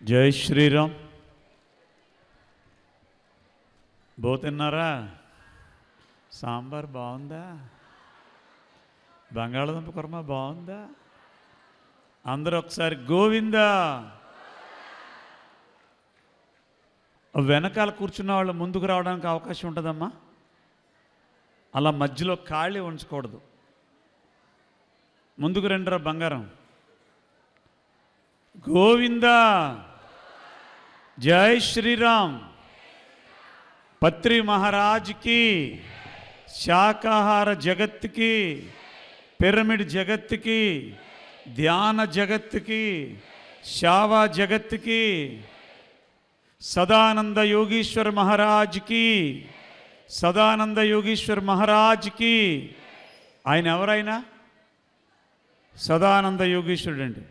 జై శ్రీరామ్. తిన్నారా? సాంబార్ బాగుందా? బంగాళదుంప కుర్మా బాగుందా? అందరూ ఒకసారి గోవిందా. వెనకాల కూర్చున్న వాళ్ళు ముందుకు రావడానికి అవకాశం ఉంటుందమ్మా. అలా మధ్యలో ఖాళీ ఉంచకూడదు. ముందుకు రండిరా బంగారం. గోవిందా. జై శ్రీరామ్. పత్రి మహారాజ్కి, శాకాహార జగత్తుకి, పిరమిడ్ జగత్తుకి, ధ్యాన జగత్తుకి, శావా జగత్తుకి, సదానంద యోగీశ్వర్ మహారాజ్కి, సదానంద యోగీశ్వర్ మహారాజ్కి. ఆయన ఎవరైనా సదానంద యోగీశ్వరుడు అండి.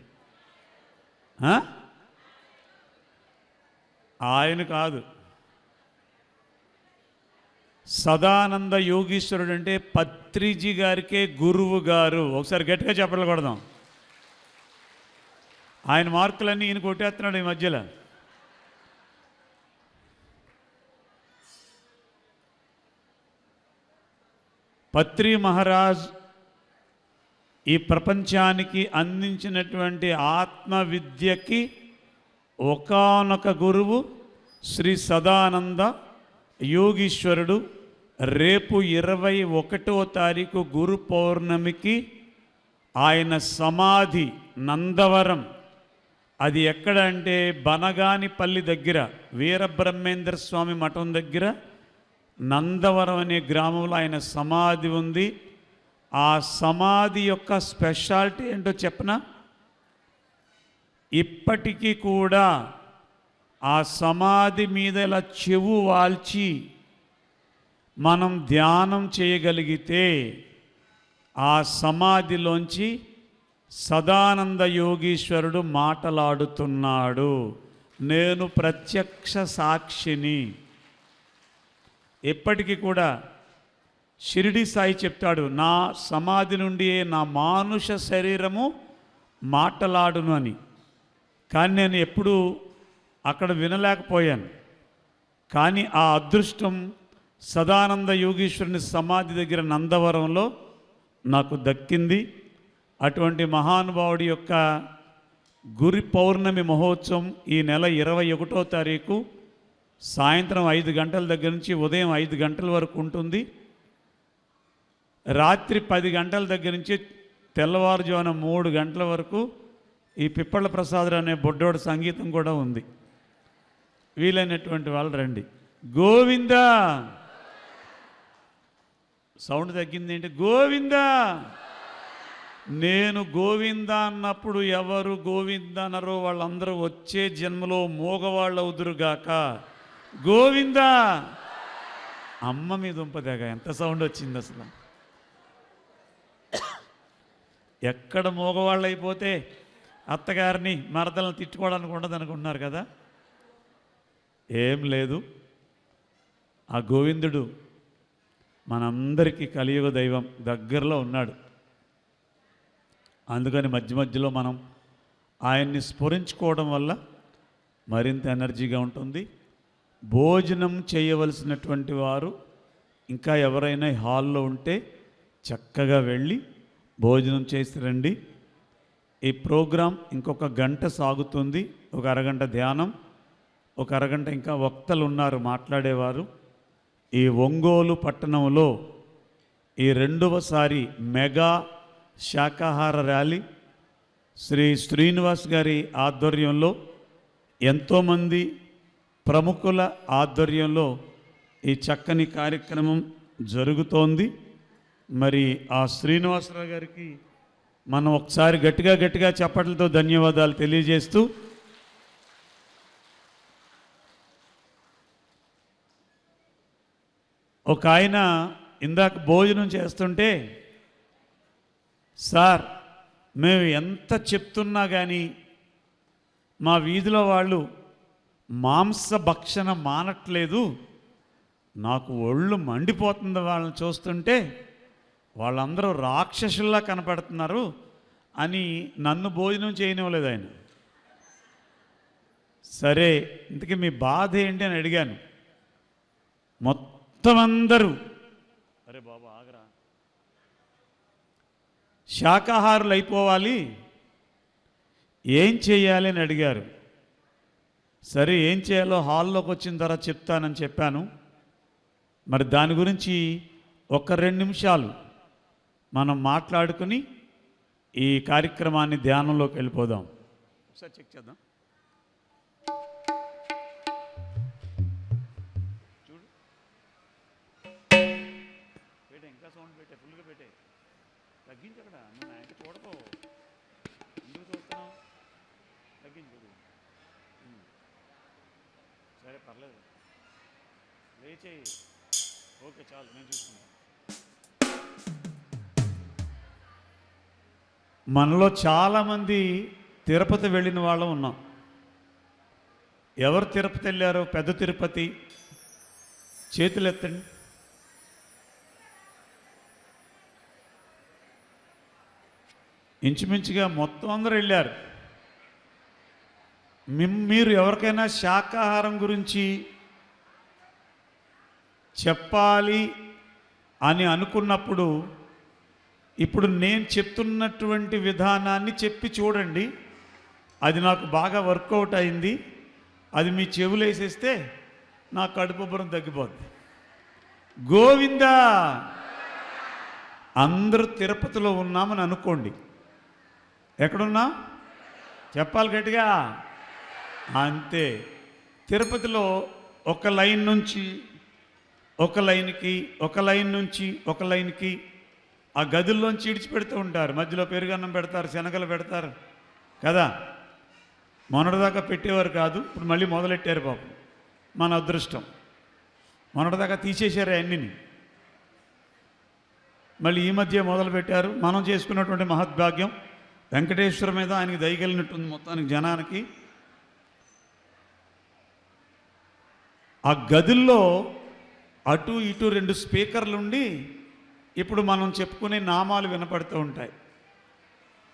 ఆయన కాదు. సదానంద యోగీశ్వరుడు అంటే పత్రిజీ గారికే గురువు గారు. ఒకసారి గట్టిగా చెప్పలు కొడదాం. ఆయన మార్కులన్నీ ఈయన కొట్టేస్తున్నాడు ఈ మధ్యలో. పత్రి మహారాజ్ ఈ ప్రపంచానికి అందించినటువంటి ఆత్మ విద్యకి ఒకానొక గురువు శ్రీ సదానంద యోగీశ్వరుడు. రేపు 21వ తారీఖు గురు పౌర్ణమికి ఆయన సమాధి నందవరం. అది ఎక్కడ అంటే బనగానిపల్లి దగ్గర, వీరబ్రహ్మేంద్ర స్వామి మఠం దగ్గర నందవరం అనే గ్రామంలో ఆయన సమాధి ఉంది. ఆ సమాధి యొక్క స్పెషాలిటీ ఏంటో చెప్పనా? ఇప్పటికీ కూడా ఆ సమాధి మీద ఇలా చెవు వాల్చి మనం ధ్యానం చేయగలిగితే ఆ సమాధిలోంచి సదానంద యోగీశ్వరుడు మాటలాడుతున్నాడు. నేను ప్రత్యక్ష సాక్షిని. ఎప్పటికీ కూడా షిరిడి సాయి చెప్తాడు, నా సమాధి నుండి నా మానుష శరీరము మాటలాడును అని. కానీ నేను ఎప్పుడూ అక్కడ వినలేకపోయాను. కానీ ఆ అదృష్టం సదానంద యోగీశ్వరుని సమాధి దగ్గర నందవరంలో నాకు దక్కింది. అటువంటి మహానుభావుడి యొక్క గురి పౌర్ణమి మహోత్సవం ఈ నెల 21వ తారీఖు సాయంత్రం 5 గంటల దగ్గర నుంచి ఉదయం 5 గంటల వరకు ఉంటుంది. రాత్రి 10 గంటల దగ్గర నుంచి తెల్లవారుజామున 3 గంటల వరకు ఈ పిప్పళ్ళ ప్రసాదరావు అనే బొడ్డోడు సంగీతం కూడా ఉంది. వీలైనటువంటి వాళ్ళు రండి. గోవిందా. సౌండ్ తగ్గింది ఏంటి? గోవిందా. నేను గోవిందా అన్నప్పుడు ఎవరు గోవిందా అన్నారో వాళ్ళందరూ వచ్చే జన్మలో మోగవాళ్ళు అవుదురుగాక. గోవిందా. అమ్మ మీ దుంపదేగా ఎంత సౌండ్ వచ్చింది అసలు. ఎక్కడ మోగవాళ్ళు అయిపోతే అత్తగారిని మరదలను తిట్టుకోవడానికి ఉండదు అనుకుంటున్నారు కదా. ఏం లేదు. ఆ గోవిందుడు మనందరికీ కలియుగ దైవం దగ్గరలో ఉన్నాడు. అందుకని మధ్య మధ్యలో మనం ఆయన్ని స్మరించుకోవడం వల్ల మరింత ఎనర్జీగా ఉంటుంది. భోజనం చేయవలసినటువంటి వారు ఇంకా ఎవరైనా హాల్లో ఉంటే చక్కగా వెళ్ళి భోజనం చేసి రండి. ఈ ప్రోగ్రాం ఇంకొక గంట సాగుతుంది. ఒక అరగంట ధ్యానం, ఒక అరగంట ఇంకా వక్తలు ఉన్నారు మాట్లాడేవారు. ఈ ఒంగోలు పట్టణంలో ఈ 2వసారి మెగా శాకాహార ర్యాలీ శ్రీ శ్రీనివాస్ గారి ఆధ్వర్యంలో, ఎంతోమంది ప్రముఖుల ఆధ్వర్యంలో ఈ చక్కని కార్యక్రమం జరుగుతోంది. మరి ఆ శ్రీనివాసరావు గారికి మనం ఒకసారి గట్టిగా చప్పట్లతో ధన్యవాదాలు తెలియజేస్తూ, ఒక ఆయన ఇందాక భోజనం చేస్తుంటే, సార్ మేము ఎంత చెప్తున్నా కానీ మా వీధిలో వాళ్ళు మాంసభక్షణ మానట్లేదు, నాకు ఒళ్ళు మండిపోతుంది వాళ్ళని చూస్తుంటే, వాళ్ళందరూ రాక్షసుల్లా కనపడుతున్నారు అని నన్ను భోజనం చేయనివ్వలేదు ఆయన. సరే, ఇంతకీ మీ బాధ ఏంటి అని అడిగాను. మొత్తం అందరూ అరే బాబా ఆగరా, శాకాహారులు అయిపోవాలి, ఏం చేయాలి అని అడిగారు. సరే ఏం చేయాలో హాల్లోకి వచ్చిన తర్వాత చెప్తానని చెప్పాను. మరి దాని గురించి ఒక 2 నిమిషాలు మనం మాట్లాడుకుని ఈ కార్యక్రమాన్ని ధ్యానంలోకి వెళ్ళిపోదాం. ఒకసారి చెక్ చేద్దాం. చూడు, పెట్టే, ఇంకా సౌండ్ పెట్టే, ఫుల్గా పెట్టే, తగ్గించక్కడ. నువ్వు నా ఇంటి చూడకో, ఎందుకు చూస్తున్నావు? తగ్గించు. సరే పర్లేదు, లేచేయి. ఓకే చాలు, నేను చూసుకుంటాను. మనలో చాలామంది తిరుపతి వెళ్ళిన వాళ్ళం ఉన్నాం. ఎవరు తిరుపతి వెళ్ళారో? పెద్ద తిరుపతి చేతులు ఎత్తండి. ఇంచుమించుగా మొత్తం అందరూ వెళ్ళారు. మీరు ఎవరికైనా శాకాహారం గురించి చెప్పాలి అని అనుకున్నప్పుడు ఇప్పుడు నేను చెప్తున్నటువంటి విధానాన్ని చెప్పి చూడండి. అది నాకు బాగా వర్కౌట్ అయింది. అది మీ చెవులు వేసేస్తే నా కడుపుబ్బరం తగ్గిపోద్ది. గోవిందా, అందరూ తిరుపతిలో ఉన్నామని అనుకోండి. ఎక్కడున్నా చెప్పాలి గట్టిగా. అంతే. తిరుపతిలో ఒక లైన్ నుంచి ఒక లైన్కి, ఒక లైన్ నుంచి ఒక లైన్కి ఆ గదుల్లోంచి ఇడిచిపెడుతూ ఉంటారు. మధ్యలో పెరుగన్నం పెడతారు, శనగలు పెడతారు కదా. మొన్నటిదాకా పెట్టేవారు కాదు, ఇప్పుడు మళ్ళీ మొదలెట్టారు పాపం. మన అదృష్టం, మొన్నటిదాకా తీసేశారు అన్నిని, మళ్ళీ ఈ మధ్య మొదలుపెట్టారు. మనం చేసుకున్నటువంటి మహద్భాగ్యం. వెంకటేశ్వర మీద ఆయనకి దయగలిగినట్టుంది మొత్తానికి జనానికి. ఆ గదుల్లో అటు ఇటు 2 స్పీకర్లు ఉండి ఇప్పుడు మనం చెప్పుకునే నామాలు వినపడుతూ ఉంటాయి.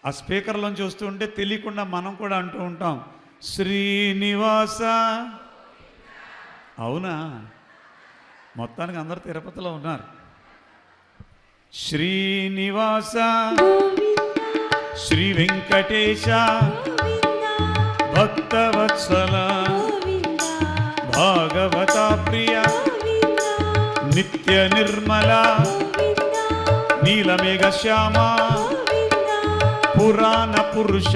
ఆ స్పీకర్లోంచి వస్తూ ఉంటే తెలియకుండా మనం కూడా అంటూ ఉంటాం, శ్రీనివాస. అవునా? మొత్తానికి అందరూ తిరుపతిలో ఉన్నారు. శ్రీనివాస, శ్రీ వెంకటేశ, భక్తవత్సల, భాగవత ప్రియ, నిత్య నిర్మల, నీలమేఘ శ్యామ, పురాణ పురుష,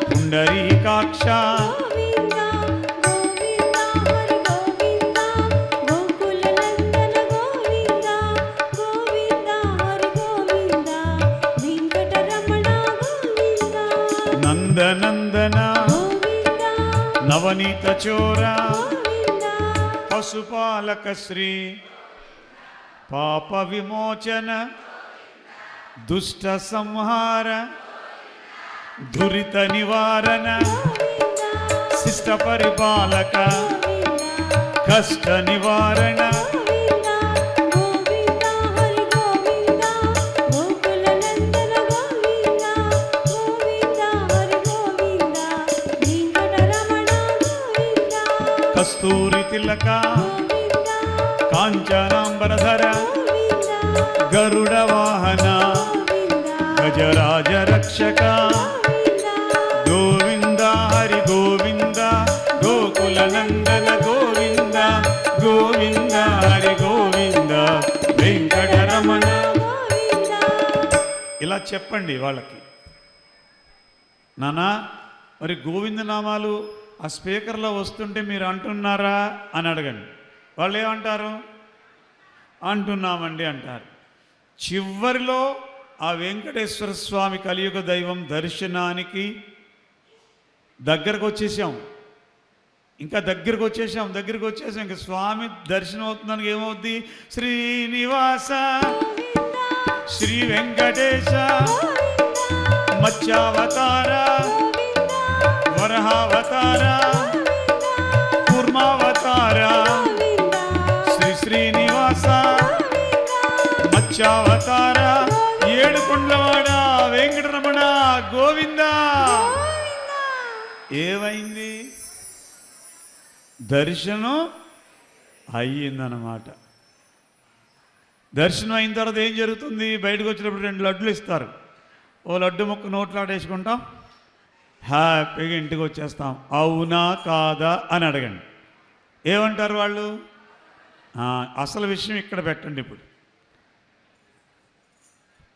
పుండరీకాక్ష, నందనందన, నవనీత చోర, పశుపాలక శ్రీ, పాప విమోచన, దుష్ట సంహార, దురిత నివారణ, శిష్ట పరిపాలక, కష్ట నివారణ, కస్తూరి తిలక, కాంచనాంబరధర, గరుడ వాహన, గజరాజ రక్షక, గోవింద హరి గోవింద, గోకుల నందన గోవింద, గోవింద హరి గోవింద, వెంకటరమణ. ఇలా చెప్పండి వాళ్ళకి. నానా మరి గోవింద నామాలు ఆ స్పీకర్లో వస్తుంటే మీరు అంటున్నారా అని అడగండి. వాళ్ళు ఏమంటారు? అంటున్నామండి అంటారు. చివరిలో ఆ వెంకటేశ్వర స్వామి కలియుగ దైవం దర్శనానికి దగ్గరకు వచ్చేసాం. దగ్గరికి వచ్చేసాం. ఇంకా స్వామి దర్శనం అవుతుందానికి ఏమవుద్ది? శ్రీనివాస, శ్రీ వెంకటేశ, మత్స్యావతార, వరహావతార, కూర్మావతార, శ్రీ శ్రీనివాస, మత్స్యావతార, ఏడుకొండలవాడ, వెంకటరమణ, గోవింద. ఏమైంది? దర్శనం అయ్యిందన్నమాట. దర్శనం అయిన తర్వాత ఏం జరుగుతుంది? బయటకు వచ్చినప్పుడు 2 లడ్డులు ఇస్తారు. ఓ లడ్డు ముక్క నోట్లో ఆడేసుకుంటాం, హ్యాపీగా ఇంటికి వచ్చేస్తాం. అవునా కాదా అని అడగండి, ఏమంటారు వాళ్ళు? అసలు విషయం ఇక్కడ పెట్టండి. ఇప్పుడు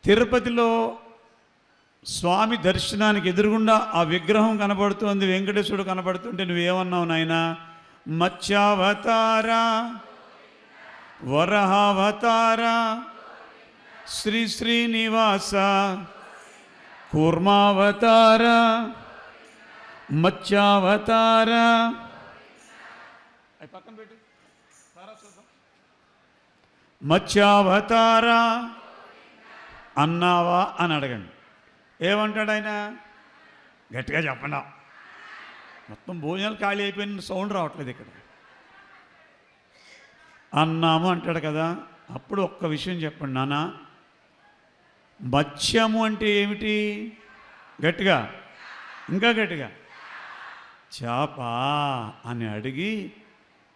తిరుపతిలో స్వామి దర్శనానికి ఎదురుగుండా ఆ విగ్రహం కనబడుతుంది, వెంకటేశ్వరుడు కనబడుతుంటే నువ్వేమన్నావు నాయనా? మత్స్యావతార, వరహావతార, శ్రీ శ్రీనివాస, కూర్మావతార, మత్స్యావతార. పక్కన పెట్టు, మత్స్యావతార అన్నావా అని అడగండి. ఏమంటాడు ఆయన? గట్టిగా చెప్పండి. మొత్తం భోజనాలు ఖాళీ అయిపోయిన సౌండ్ రావట్లేదు ఇక్కడ. అన్నాము అంటాడు కదా. అప్పుడు ఒక్క విషయం చెప్పండి నాన్న, మత్స్యము అంటే ఏమిటి? గట్టిగా, ఇంకా గట్టిగా. చేప అని అడిగి,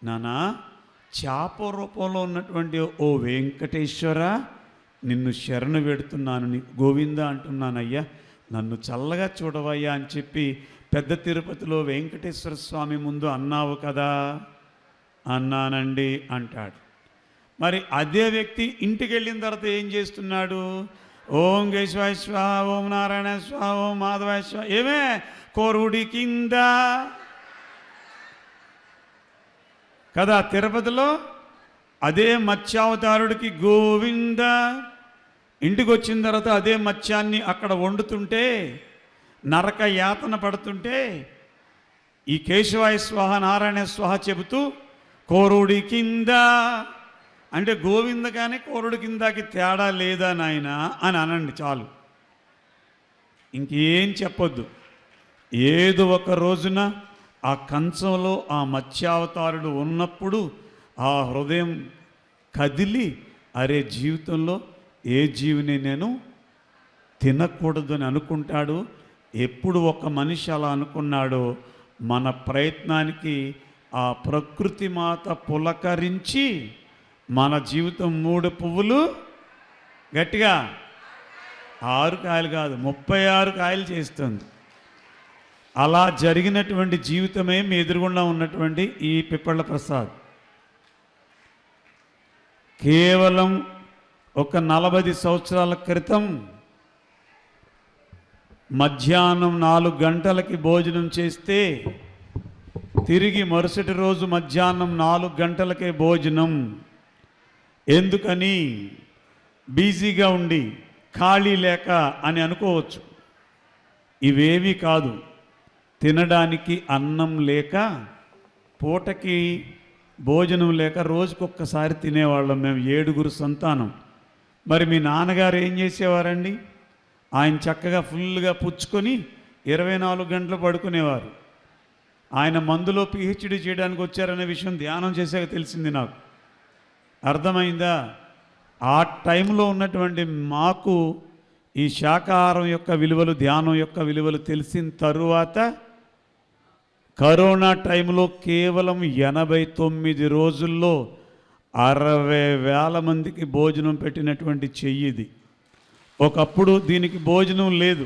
నాన్న చేప రూపంలో ఉన్నటువంటి ఓ వెంకటేశ్వర, నిన్ను శరణు పెడుతున్నాను, గోవింద అంటున్నానయ్యా, నన్ను చల్లగా చూడవయ్యా అని చెప్పి పెద్ద తిరుపతిలో వెంకటేశ్వర స్వామి ముందు అన్నావు కదా. అన్నానండి అంటాడు. మరి అదే వ్యక్తి ఇంటికి వెళ్ళిన తర్వాత ఏం చేస్తున్నాడు? ఓం కేశవాయ స్వాహ, ఓం నారాయణ స్వాహ, ఓం మాధవాయ స్వాహ. ఏమే కోరుడి కింద కదా తిరుపతిలో అదే మత్స్యావతారుడికి గోవింద. ఇంటికి వచ్చిన తర్వాత అదే మత్స్యాన్ని అక్కడ వండుతుంటే, నరక యాతన పడుతుంటే, ఈ కేశవాయ స్వాహ నారాయణ స్వాహ చెబుతూ కోరుడి కింద అంటే గోవింద కానీ కోరుడి కిందకి తేడా లేదా నాయన అని అనండి చాలు, ఇంకేం చెప్పొద్దు. ఏదో ఒక రోజున ఆ కంచంలో ఆ మత్స్యావతారుడు ఉన్నప్పుడు ఆ హృదయం కదిలి, అరే జీవితంలో ఏ జీవిని నేను తినకూడదు అని అనుకుంటాడు. ఎప్పుడు ఒక మనిషి అలా అనుకున్నాడో మన ప్రయత్నానికి ఆ ప్రకృతి మాత పులకరించి మన జీవితం 3 పువ్వులు గట్టిగా 6 కాయలు కాదు 36 కాయలు చేస్తుంది. అలా జరిగినటువంటి జీవితమే మీ ఎదురుగుండా ఉన్నటువంటి ఈ పిప్పళ్ళ ప్రసాద్. కేవలం ఒక 40 సంవత్సరాల క్రితం మధ్యాహ్నం 4 గంటలకి భోజనం చేస్తే తిరిగి మరుసటి రోజు మధ్యాహ్నం 4 గంటలకే భోజనం. ఎందుకని? బిజీగా ఉండి ఖాళీ లేక అని అనుకోవచ్చు. ఇవేవి కాదు, తినడానికి అన్నం లేక, పూటకి భోజనం లేక రోజుకొక్కసారి తినేవాళ్ళం మేము 7 సంతానం. మరి మీ నాన్నగారు ఏం చేసేవారండి? ఆయన చక్కగా ఫుల్గా పుచ్చుకొని 24 గంటలు పడుకునేవారు. ఆయన మందులో పిహెచ్డి చేయడానికి వచ్చారనే విషయం ధ్యానం చేశాక తెలిసింది నాకు. అర్థమైందా? ఆ టైంలో ఉన్నటువంటి మాకు ఈ శాకాహారం యొక్క విలువలు, ధ్యానం యొక్క విలువలు తెలిసిన తరువాత కరోనా టైంలో కేవలం 89 రోజుల్లో 60,000 మందికి భోజనం పెట్టినటువంటి చెయ్యిది. ఒకప్పుడు దీనికి భోజనం లేదు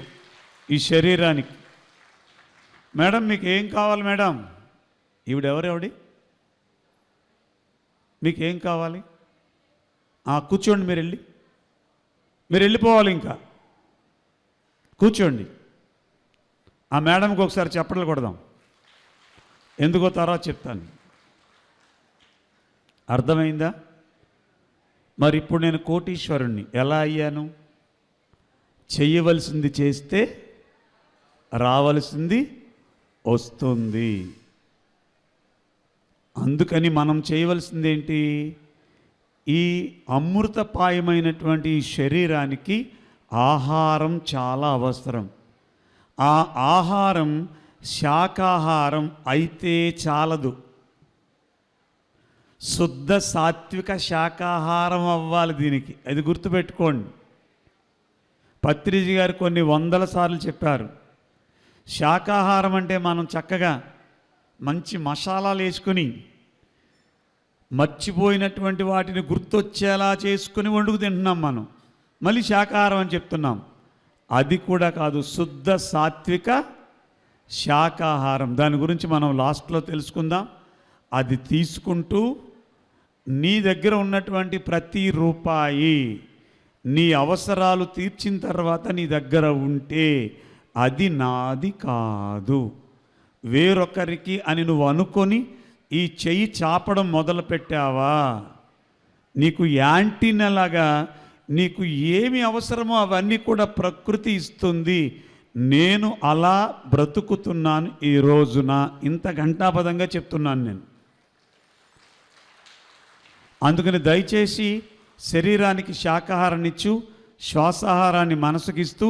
ఈ శరీరానికి. మేడం మీకు ఏం కావాలి మేడం? ఈవిడెవరెవడి? మీకేం కావాలి? కూర్చోండి, మీరు వెళ్ళిపోవాలి, ఇంకా కూర్చోండి. ఆ మేడంకి ఒకసారి చప్పట్లు కొడదాం. ఎందుకో తర్వాత చెప్తాను. అర్థమైందా? మరి ఇప్పుడు నేను కోటీశ్వరుణ్ణి ఎలా అయ్యాను? చెయ్యవలసింది చేస్తే రావలసింది వస్తుంది. అందుకని మనం చేయవలసింది ఏంటి? ఈ అమృతపాయమైనటువంటి శరీరానికి ఆహారం చాలా అవసరం. ఆ ఆహారం శాకాహారం అయితే చాలదు, శుద్ధ సాత్విక శాకాహారం అవ్వాలి దీనికి. అది గుర్తుపెట్టుకోండి. పత్రిజీ గారు కొన్ని 100 సార్లు చెప్పారు, శాకాహారం అంటే మనం చక్కగా మంచి మసాలాలు వేసుకొని మర్చిపోయినటువంటి వాటిని గుర్తొచ్చేలా చేసుకుని వండుకు తింటున్నాం మనం. మళ్ళీ శాకాహారం అని చెప్తున్నాం. అది కూడా కాదు, శుద్ధ సాత్విక శాకాహారం. దాని గురించి మనం లాస్ట్లో తెలుసుకుందాం. అది తీసుకుంటూ నీ దగ్గర ఉన్నటువంటి ప్రతి రూపాయి నీ అవసరాలు తీర్చిన తర్వాత నీ దగ్గర ఉంటే అది నాది కాదు, వేరొకరికి అని నువ్వు అనుకొని ఈ చెయ్యి చాపడం మొదలుపెట్టావా, నీకు యాంటీనలాగా నీకు ఏమి అవసరమో అవన్నీ కూడా ప్రకృతి ఇస్తుంది. నేను అలా బ్రతుకుతున్నాను ఈ రోజున. ఇంత ఘంటాపదంగా చెప్తున్నాను నేను. అందుకని దయచేసి శరీరానికి శాకాహారాన్ని ఇచ్చు, శ్వాసాహారాన్ని మనసుకిస్తూ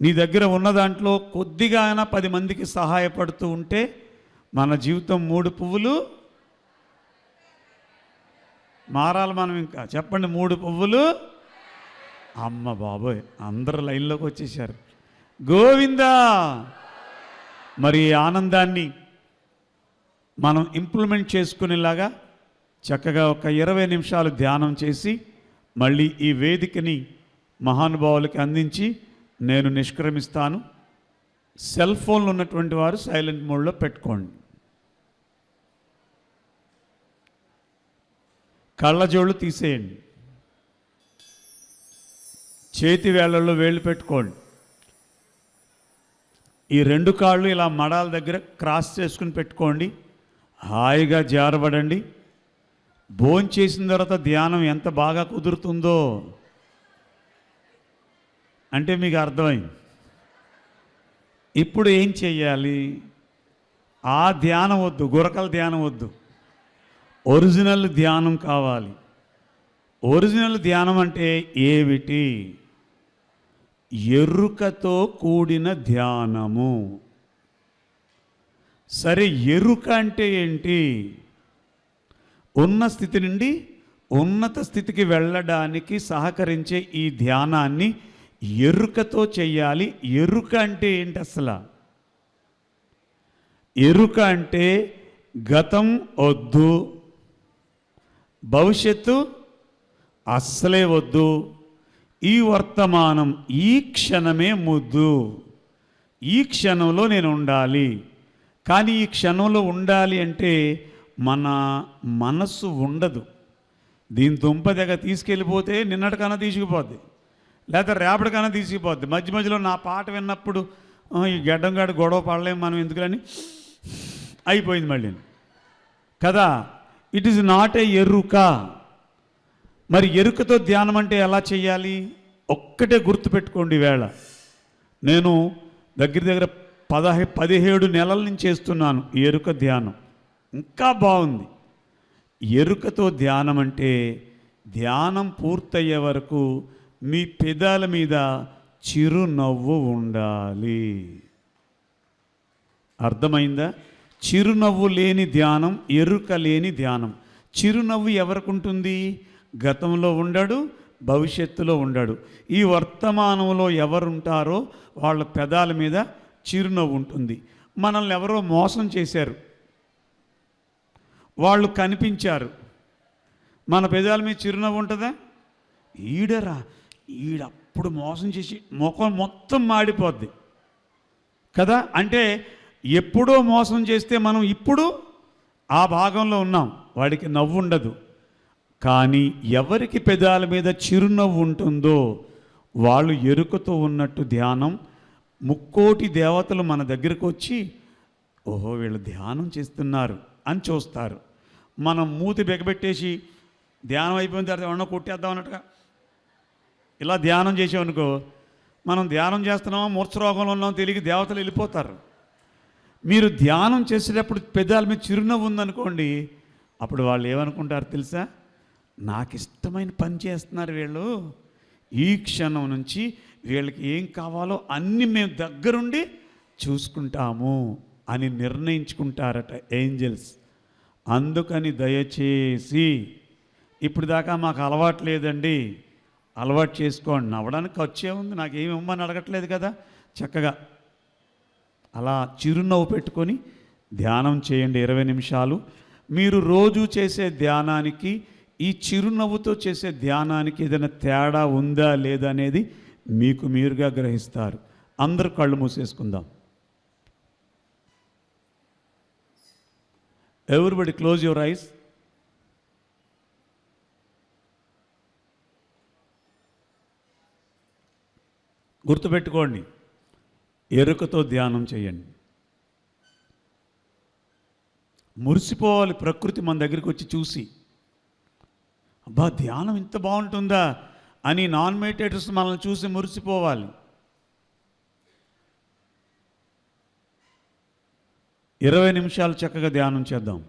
నీ దగ్గర ఉన్న దాంట్లో కొద్దిగా అయినా 10 మందికి సహాయపడుతూ ఉంటే మన జీవితం 3 పువ్వులు మారాలి. మనం ఇంకా చెప్పండి, 3 పువ్వులు. అమ్మ బాబోయ్, అందరూ లైన్లోకి వచ్చేసారు. గోవిందా. మరి ఈ ఆనందాన్ని మనం ఇంప్లిమెంట్ చేసుకునేలాగా చక్కగా ఒక 20 నిమిషాలు ధ్యానం చేసి మళ్ళీ ఈ వేదికని మహానుభావులకి అందించి నేను నిష్క్రమిస్తాను. సెల్ ఫోన్లు ఉన్నటువంటి వారు సైలెంట్ మోడ్లో పెట్టుకోండి. కళ్ళజోళ్ళు తీసేయండి. చేతి వేళ్లలో వేళ్ళు పెట్టుకోండి. ఈ 2 కాళ్ళు ఇలా మడాల దగ్గర క్రాస్ చేసుకుని పెట్టుకోండి. హాయిగా జారబడండి. భోంచేసిన తర్వాత ధ్యానం ఎంత బాగా కుదురుతుందో అంటే మీకు అర్థమైంది. ఇప్పుడు ఏం చెయ్యాలి? ఆ ధ్యానం వద్దు, గురకల ధ్యానం వద్దు, ఒరిజినల్ ధ్యానం కావాలి. ఒరిజినల్ ధ్యానం అంటే ఏమిటి? ఎరుకతో కూడిన ధ్యానము. సరే, ఎరుక అంటే ఏంటి? ఉన్న స్థితి నుండి ఉన్నత స్థితికి వెళ్ళడానికి సహకరించే ఈ ధ్యానాన్ని ఎరుకతో చెయ్యాలి. ఎరుక అంటే ఏంటి అసలు? ఎరుక అంటే గతం వద్దు, భవిష్యత్తు అస్సలే వద్దు, ఈ వర్తమానం, ఈ క్షణమే ముద్దు. ఈ క్షణంలో నేను ఉండాలి. కానీ ఈ క్షణంలో ఉండాలి అంటే మన మనస్సు ఉండదు. దీని దుంపదగ తీసుకెళ్ళిపోతే నిన్నటికన్నా తీసుకుపోద్ది, లేదా రేపటికన్నా తీసుకుపోద్ది. మధ్య మధ్యలో నా పాట విన్నప్పుడు ఈ గడ్డంగాడు గొడవ పడలేము మనం ఎందుకని అయిపోయింది మళ్ళీ కదా. ఇట్ ఈజ్ నాట్ ఏ ఎరుక. మరి ఎరుకతో ధ్యానం అంటే ఎలా చేయాలి? ఒక్కటే గుర్తుపెట్టుకోండి. వేళ నేను దగ్గర 17 నెలల నుంచి చేస్తున్నాను ఈ ఎరుక ధ్యానం. ఇంకా బాగుంది. ఎరుకతో ధ్యానం అంటే ధ్యానం పూర్తయ్యే వరకు మీ పెదాల మీద చిరునవ్వు ఉండాలి. అర్థమైందా? చిరునవ్వు లేని ధ్యానం ఎరుక లేని ధ్యానం. చిరునవ్వు ఎవరికి ఉంటుంది? గతంలో ఉండడు, భవిష్యత్తులో ఉండడు. ఈ వర్తమానంలో ఎవరుంటారో వాళ్ళ పెదాల మీద చిరునవ్వు ఉంటుంది. మనల్ని ఎవరో మోసం చేశారు, వాళ్ళు కనిపించారు, మన పెదాల మీద చిరునవ్వు ఉంటుందా? ఈడరా, ఈడప్పుడు మోసం చేసి ముఖం మొత్తం మాడిపోద్ది కదా. అంటే ఎప్పుడో మోసం చేస్తే మనం ఇప్పుడు ఆ భాగంలో ఉన్నాం, వాడికి నవ్వు ఉండదు. కానీ ఎవరికి పెదాల మీద చిరునవ్వు ఉంటుందో వాళ్ళు ఎరుకతో ఉన్నట్టు ధ్యానం. 3,000,000 దేవతలు మన దగ్గరకు వచ్చి ఓహో వీళ్ళు ధ్యానం చేస్తున్నారు అని చూస్తారు. మనం మూతి బెగబెట్టేసి ధ్యానం అయిపోయిన తర్వాత ఏమన్నా కొట్టేద్దాం అన్నట్టుగా ఇలా ధ్యానం చేసామనుకో, మనం ధ్యానం చేస్తున్నామో మూర్ఛరోగంలో ఉన్నామో తెలియక దేవతలు వెళ్ళిపోతారు. మీరు ధ్యానం చేసేటప్పుడు పెదాల మీద చిరునవ్వు ఉందనుకోండి, అప్పుడు వాళ్ళు ఏమనుకుంటారు తెలుసా? నాకు ఇష్టమైన పని చేస్తున్నారు వీళ్ళు, ఈ క్షణం నుంచి వీళ్ళకి ఏం కావాలో అన్నీ మేము దగ్గరుండి చూసుకుంటాము అని నిర్ణయించుకుంటారట ఏంజల్స్. అందుకని దయచేసి ఇప్పుడు దాకా మాకు అలవాటు లేదండి, అలవాటు చేసుకోండి. నవ్వడానికి ఖర్చే ఉంది, నాకేమి ఇవ్వమని అడగట్లేదు కదా. చక్కగా అలా చిరునవ్వు పెట్టుకొని ధ్యానం చేయండి 20 నిమిషాలు. మీరు రోజు చేసే ధ్యానానికి ఈ చిరునవ్వుతో చేసే ధ్యానానికి ఏదైనా తేడా ఉందా లేదా అనేది మీకు మీరుగా గ్రహిస్తారు. అందరూ కళ్ళు మూసేసుకుందాం. Everybody close your eyes. గుర్తుపెట్టుకోండి, ఎరుకతో ధ్యానం చేయండి. మురిసిపోవాలి ప్రకృతి మన దగ్గరికి వచ్చి చూసి, అబ్బా ధ్యానం ఇంత బాగుంటుందా అని నాన్ మెడిటేటర్స్ మనల్ని చూసి మురిసిపోవాలి. 20 నిమిషాలు చక్కగా ధ్యానం చేద్దాం.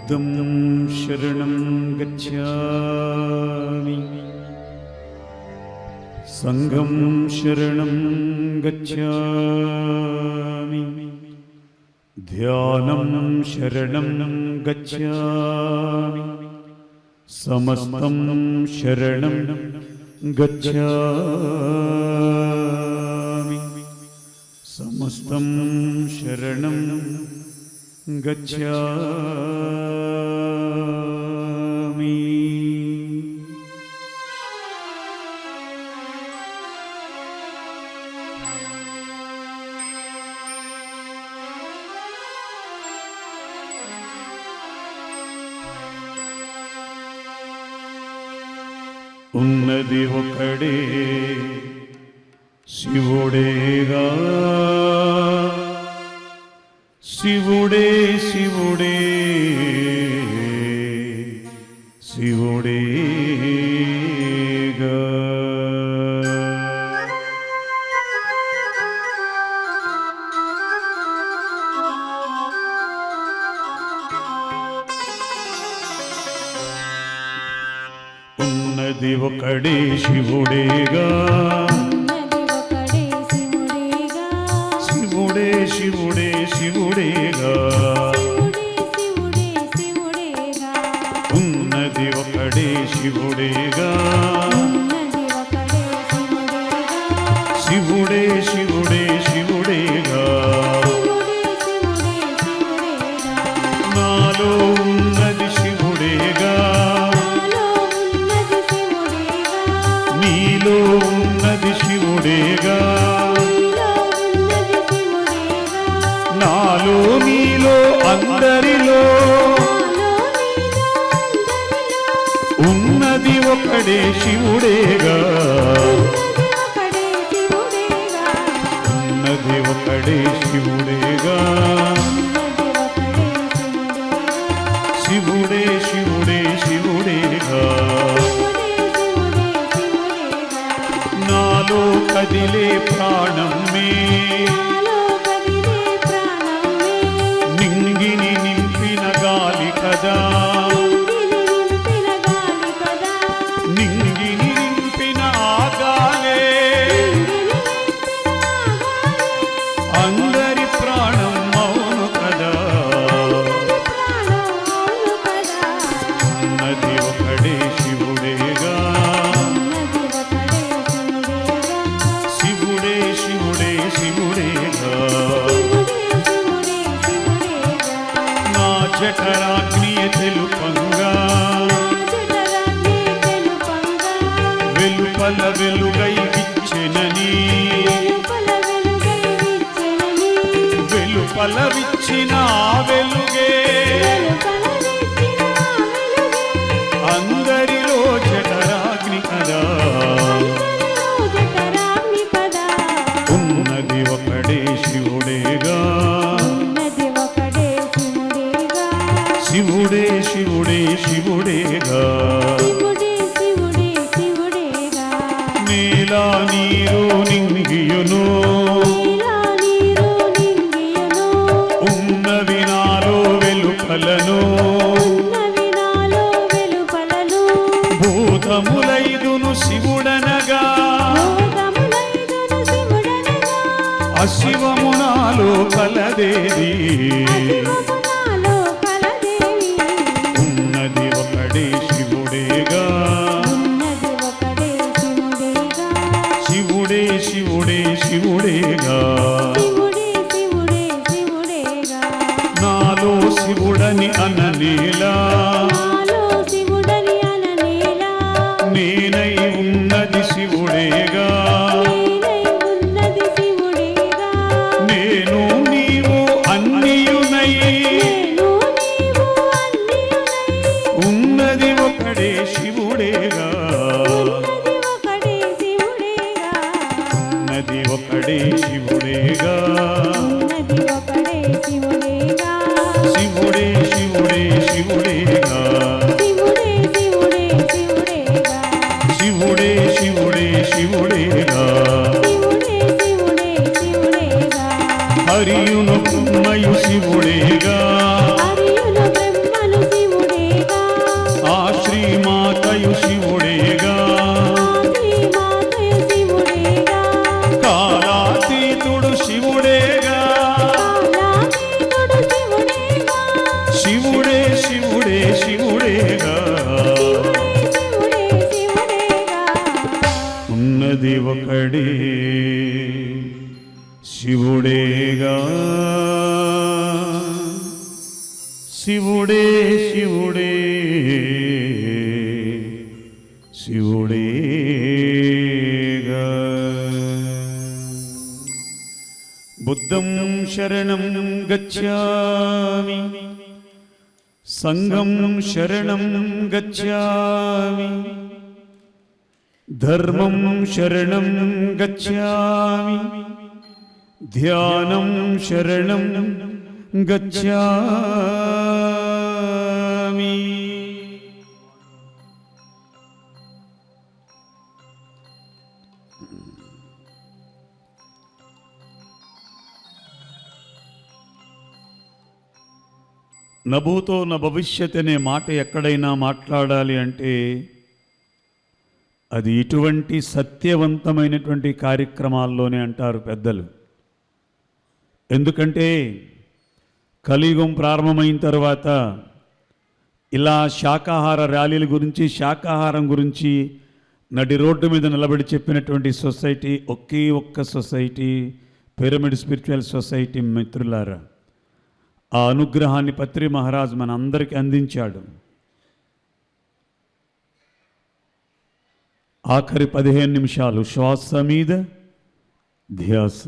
बुद्धं शरणं गच्छामि संघं शरणं गच्छामि ध्यानं शरणं गच्छामि समस्तं शरणं गच्छामि समस्तं शरणं गच्छामि। ఉన్నది ఒకడే శివుడేగా శివుడే శివుడే శివుడేగా ఉన్నది ఒకడే శివుడేగా శివుడే శివుడే శివుడేగా ఉన్నది ఒకడే శివుడేగా శివుడే శివుడే శివుడేగా నాలో ఉన్నది శివుడేగా నీలో ఉన్నది శివుడేగా నాలో నీలో అందరిలో ఉన్నది ఒకడే శివుడేగా ఉన్నది ఒకడే శివుడేగా శివుడే శివుడే శివుడేగా నాలో కదిలే ప్రాణమే నింగిని నింపిన గాలి కదా నింగిని నింపిన ఆగాలే అందరి ప్రాణం మౌను కదా ఉన్నది ఒకడే శివుడేగా శివుడే శివుడే శివుడేగా నా జఠరాగ్నియ తెలుపంగా వెలుపల వెలుగై విచ్చెనని వెలుపల విచ్చిన వెలుగే అందరిలో జఠరాగ్ని కదా ఉన్నది ఒకడే శివుడేగా శివుడే శివుడే శివుడేగా నేలా నీరు నింగియును ఉన్నవి నాలో వెలుపలను భూతములైదును శివుడనగా అశివము నాలో కలదేది ఉన్నది ఒకడే శివుడేగా శివుడే శివుడే శివుడేగా నాలో శివుడని అననేలా నేనై ఉన్నది శివుడేగా నేను నీవు అన్నియునై ఉన్నది ఒకడే శివుడేగా ఉన్నది ఒకడే శివుడేగా శివుడే శివుడే శివుడే శివుడే శివుడే శివుడేగా. బుద్ధం శరణం గచ్ఛామి, సంఘం శరణం గచ్ఛామి, ధర్మం శరణం గచ్ఛామి, ధ్యానం శరణం గచ్ఛామి. నభూతో న భవిష్యత్ అనే మాట ఎక్కడైనా మాట్లాడాలి అంటే అది ఇటువంటి సత్యవంతమైనటువంటి కార్యక్రమాల్లోనే అంటారు పెద్దలు. ఎందుకంటే కలియుగం ప్రారంభమైన తర్వాత ఇలా శాకాహార ర్యాలీల గురించి, శాకాహారం గురించి నడి రోడ్డు మీద నిలబడి చెప్పినటువంటి సొసైటీ ఒకే ఒక్క సొసైటీ, పిరమిడ్ స్పిరిచువల్ సొసైటీ. మిత్రులారా, ఆ అనుగ్రహాన్ని పత్రి మహారాజ్ మన అందరికీ అందించాడు. ఆఖరి 15 నిమిషాలు శ్వాస మీద ధ్యాస.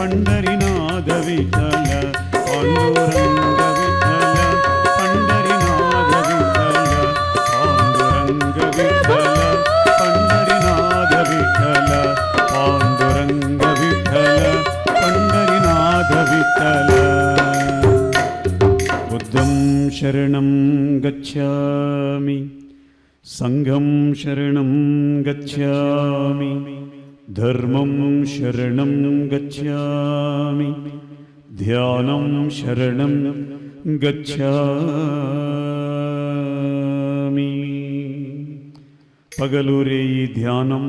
పండరినాథ విఠల పాండురంగ విఠల పండరినాథ విఠల పాండురంగ విఠల పండరినాథ విఠల పాండురంగ విఠల పండరినాథ విఠల. బుద్ధం శరణం గచ్ఛామి, సంఘం శరణం గచ్ఛామి, ధర్మం శరణం గచ్ఛామి, ధ్యానం శరణం గచ్ఛామి. పగలూరే ఈ ధ్యానం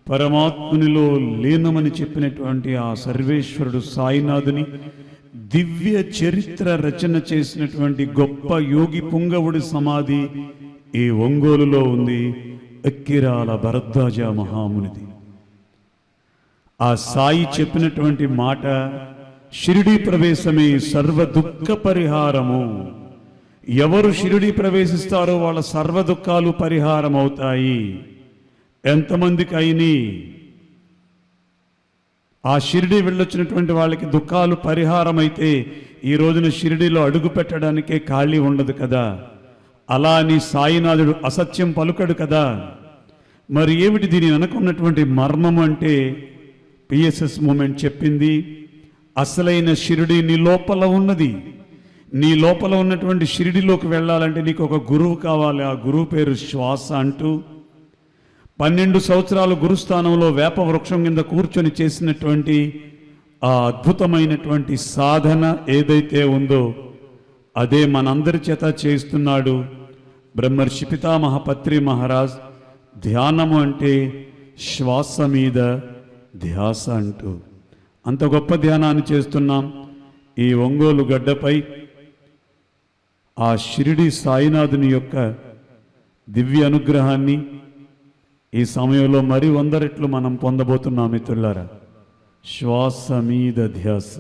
పరమాత్మునిలో లీనమని చెప్పినటువంటి ఆ సర్వేశ్వరుడు సాయినాథుని దివ్య చరిత్ర రచన చేసినటువంటి గొప్ప యోగి పుంగవుడి సమాధి ఈ ఒంగోలులో ఉంది, అక్కిరాల భరద్వాజ మహామునిది. ఆ సాయి చెప్పినటువంటి మాట, షిరిడి ప్రవేశమే సర్వ దుఃఖ పరిహారము. ఎవరు షిరిడి ప్రవేశిస్తారో వాళ్ళ సర్వ దుఃఖాలు పరిహారం అవుతాయి. ఎంతమందికి అయిని ఆ షిరిడి వెళ్ళొచ్చినటువంటి వాళ్ళకి దుఃఖాలు పరిహారం అయితే ఈ రోజున షిరిడిలో అడుగు పెట్టడానికే ఖాళీ ఉండదు కదా. అలా అని సాయినాథుడు అసత్యం పలుకడు కదా. మరి ఏమిటి దీని అనుకున్నటువంటి మర్మం అంటే పిఎస్ఎస్ మూమెంట్ చెప్పింది, అసలైన షిరిడి నీ లోపల ఉన్నది. నీ లోపల ఉన్నటువంటి షిరిడిలోకి వెళ్ళాలంటే నీకు ఒక గురువు కావాలి. ఆ గురువు పేరు శ్వాస అంటూ 12 సంవత్సరాలు గురుస్థానంలో వేప వృక్షం కింద కూర్చొని చేసినటువంటి ఆ అద్భుతమైనటువంటి సాధన ఏదైతే ఉందో అదే మనందరి చేత చేస్తున్నాడు బ్రహ్మర్షి పితామహ పత్రి మహారాజ్. ధ్యానము అంటే శ్వాస మీద ధ్యాస అంటూ అంత గొప్ప ధ్యానాన్ని చేస్తున్నాం ఈ ఒంగోలు గడ్డపై. ఆ షిరిడి సాయినాథుని యొక్క దివ్య అనుగ్రహాన్ని ఈ సమయంలో మరి 100 రెట్లు మనం పొందబోతున్నాం మిత్రులారా. శ్వాస మీద ధ్యాస.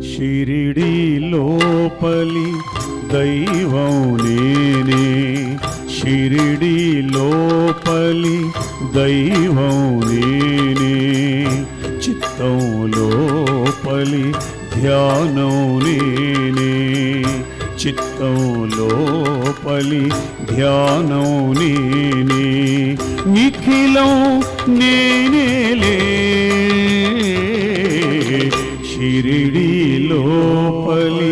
షిరిడి లోపలి దైవం నేనే, షిరిడి లోపలి దైవం నేనే, చిత్తం లోపలి ధ్యానం నేనే, చిత్తం లోపలి ధ్యానం నేనే, నిఖిలం నేనేలే. షిరిడి లోపలి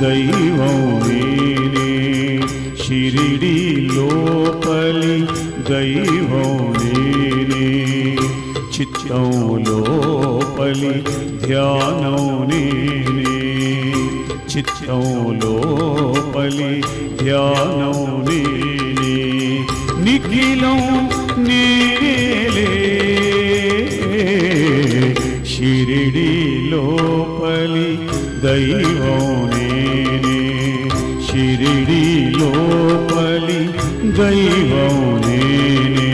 దైవం నేనే, షిరిడి లోపలి దైవం నేనే, చిత్తం లోపలి ధ్యానం నేనే, చిత్తం లోపలి ధ్యానం నేనే, నిఖిలం నేనేలే. షిరిడి లోపలి దైవం నేనే, షిరిడి లోపలి దైవం నేనే.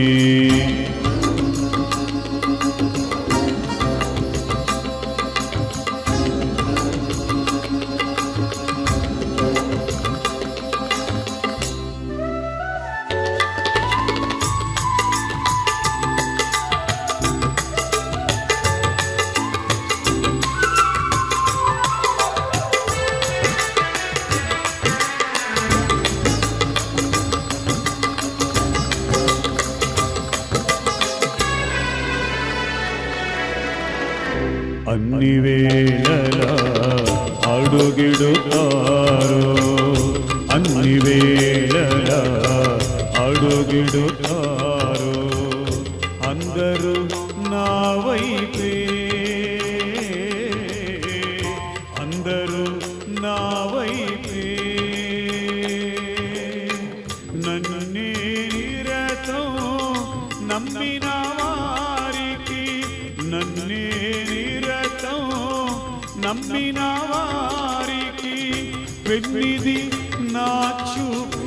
అన్ని వేళలా అడుగిడుతారు, అన్ని వేళలా అడుగిడుతారు. అందరూ నా వైపే, అందరూ నా వైపే, నన్నే నిరతం నమ్మిన వారికి, నన్నే నిరతం నమ్మిన వారికి వెన్నిది నా చూపు.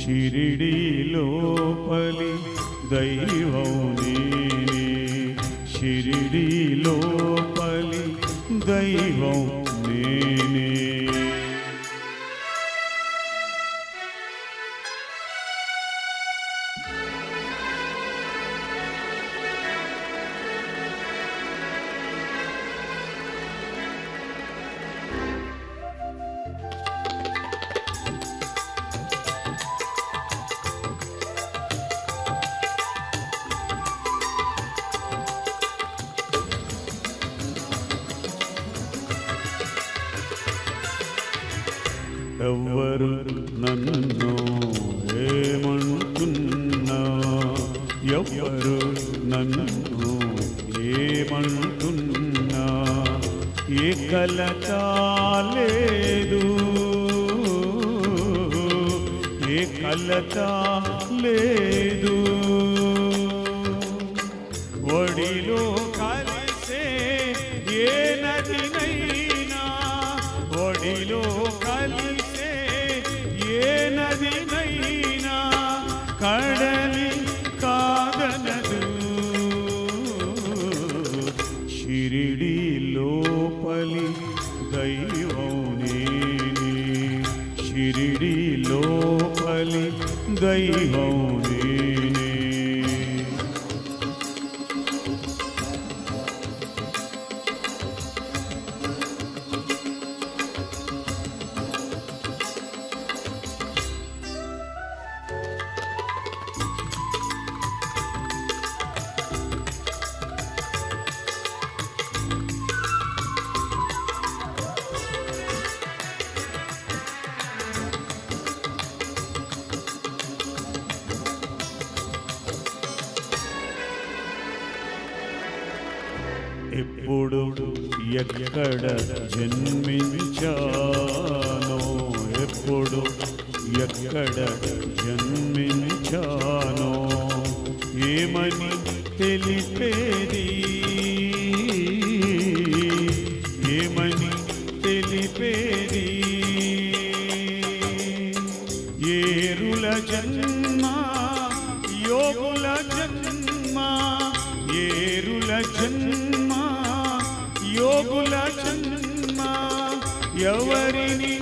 షిరిడి లోపలి దైవం నేనే, షిరిడి లోపలి దైవం నేనే. ఎవ్వరు నన్ను ఏమంటున్నా, ఎవ్వరు నన్ను ఏమంటున్నా, ఏ కలత లేదు, ఏ కలత లేదు. ఒడిలో కలిసే ఏ నదినైనా, ఒడిలో కలిసే ఏ నదినైనా కడలి కాదనదు. షిరిడి లోపలి దైవం నేనే, షిరిడి లోపలి దైవం నేనే. ఎప్పుడు ఎక్కడ జన్మించానో, ఎప్పుడు ఎక్కడ జన్మించానో ఏమని తెలిపేది, ఏమని తెలిపేది. ఏరుల జన్మ యోగుల జన్మ, ఏరుల జన్మ యోగుల జన్మ ఎవరిని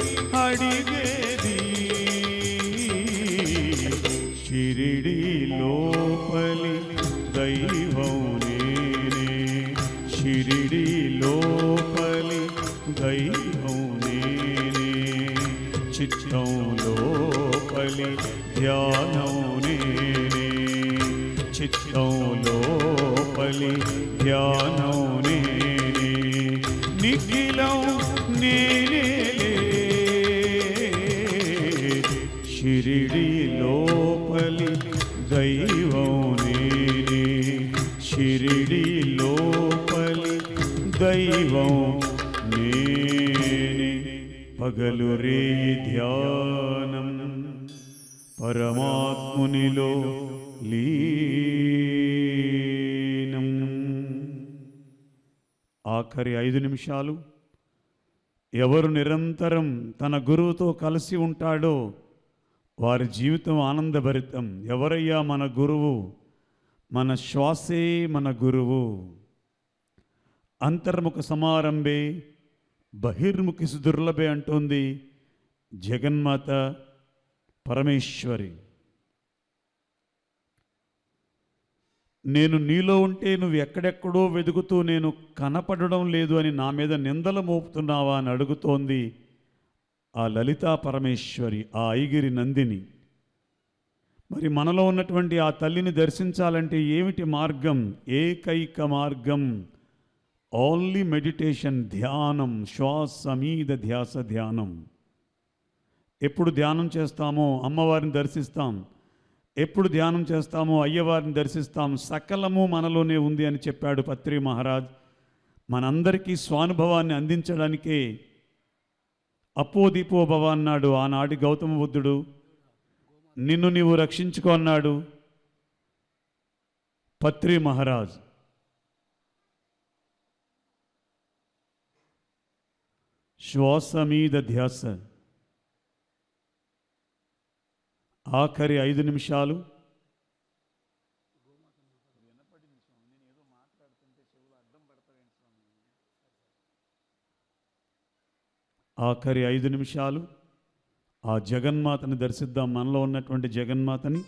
అడిగేది. షిరిడి లోపలి దైవం నేనే, షిరిడి లోపలి దైవం నేనే. చిత్తం లోపలి ధ్యానం నేనే, చిత్తం లోపలి ధ్యానం నేనే. నిఖిలం నేనే, షిరిడి లోపలి దైవం నేనే, షిరిడి లోపలి దైవం నేనే. పగలు రే ధ్యానం పరమాత్మునిలో లీనం. ఆఖరి 5 నిమిషాలు ఎవరు నిరంతరం తన గురువుతో కలిసి ఉంటాడో వారి జీవితం ఆనందభరితం. ఎవరయ్యా మన గురువు? మన శ్వాసే మన గురువు. అంతర్ముఖ సమారంభే బహిర్ముఖి సుదుర్లభే అంటోంది జగన్మాత పరమేశ్వరి. నేను నీలో ఉంటే నువ్వు ఎక్కడెక్కడో వెతుకుతూ నేను కనపడడం లేదు అని నా మీద నిందలు మోపుతున్నావా అని అడుగుతోంది ఆ లలితా పరమేశ్వరి, ఆ ఐగిరి నందిని. మరి మనలో ఉన్నటువంటి ఆ తల్లిని దర్శించాలంటే ఏమిటి మార్గం? ఏకైక మార్గం ఓన్లీ మెడిటేషన్, ధ్యానం, శ్వాస మీద ధ్యాస, ధ్యానం. ఎప్పుడు ధ్యానం చేస్తామో అమ్మవారిని దర్శిస్తాం, ఎప్పుడు ధ్యానం చేస్తామో అయ్యవారిని దర్శిస్తాం. సకలము మనలోనే ఉంది అని చెప్పాడు పత్రి మహారాజ్. మనందరికీ స్వానుభవాన్ని అందించడానికే అపో దీపో భవ అన్నాడు ఆనాటి గౌతమ బుద్ధుడు. నిన్ను నీవు రక్షించుకో అన్నాడు పత్రి మహారాజ్. శ్వాస మీద ధ్యాస. ఆఖరి 5 నిమిషాలు ఆఖరి 5 నిమిషాలు ఆ జగన్మాతని దర్శిద్దాం, మనలో ఉన్నటువంటి జగన్మాతని.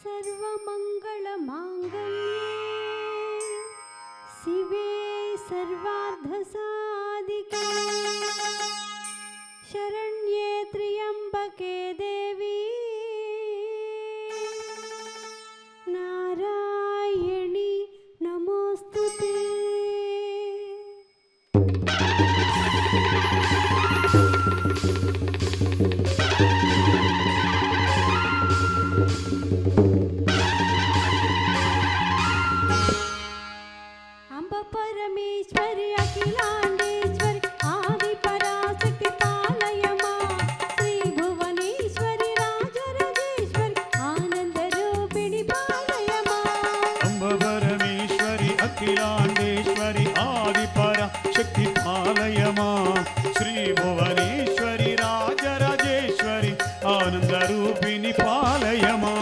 సర్వమంగళ మాంగళ్యే శివే సర్వార్థ సాధికే శరణ్యే త్ర్యంబకే దేవి నారాయణి నమోస్తుతే. అంబ పరమేశ్వరి అఖిలాండేశ్వరి ఆది పరాశక్తి పాలయమా శ్రీ భువనేశ్వరి రాజరాజేశ్వరి ఆనంద రూపిణి పాలయమా. అంబ పరమేశ్వరి అఖిలాండేశ్వరి ఆది పరాశక్తి పాలయమా శ్రీ భువనేశ్వరి రాజరాజేశ్వరి ఆనంద రూపిణి పాలయమా.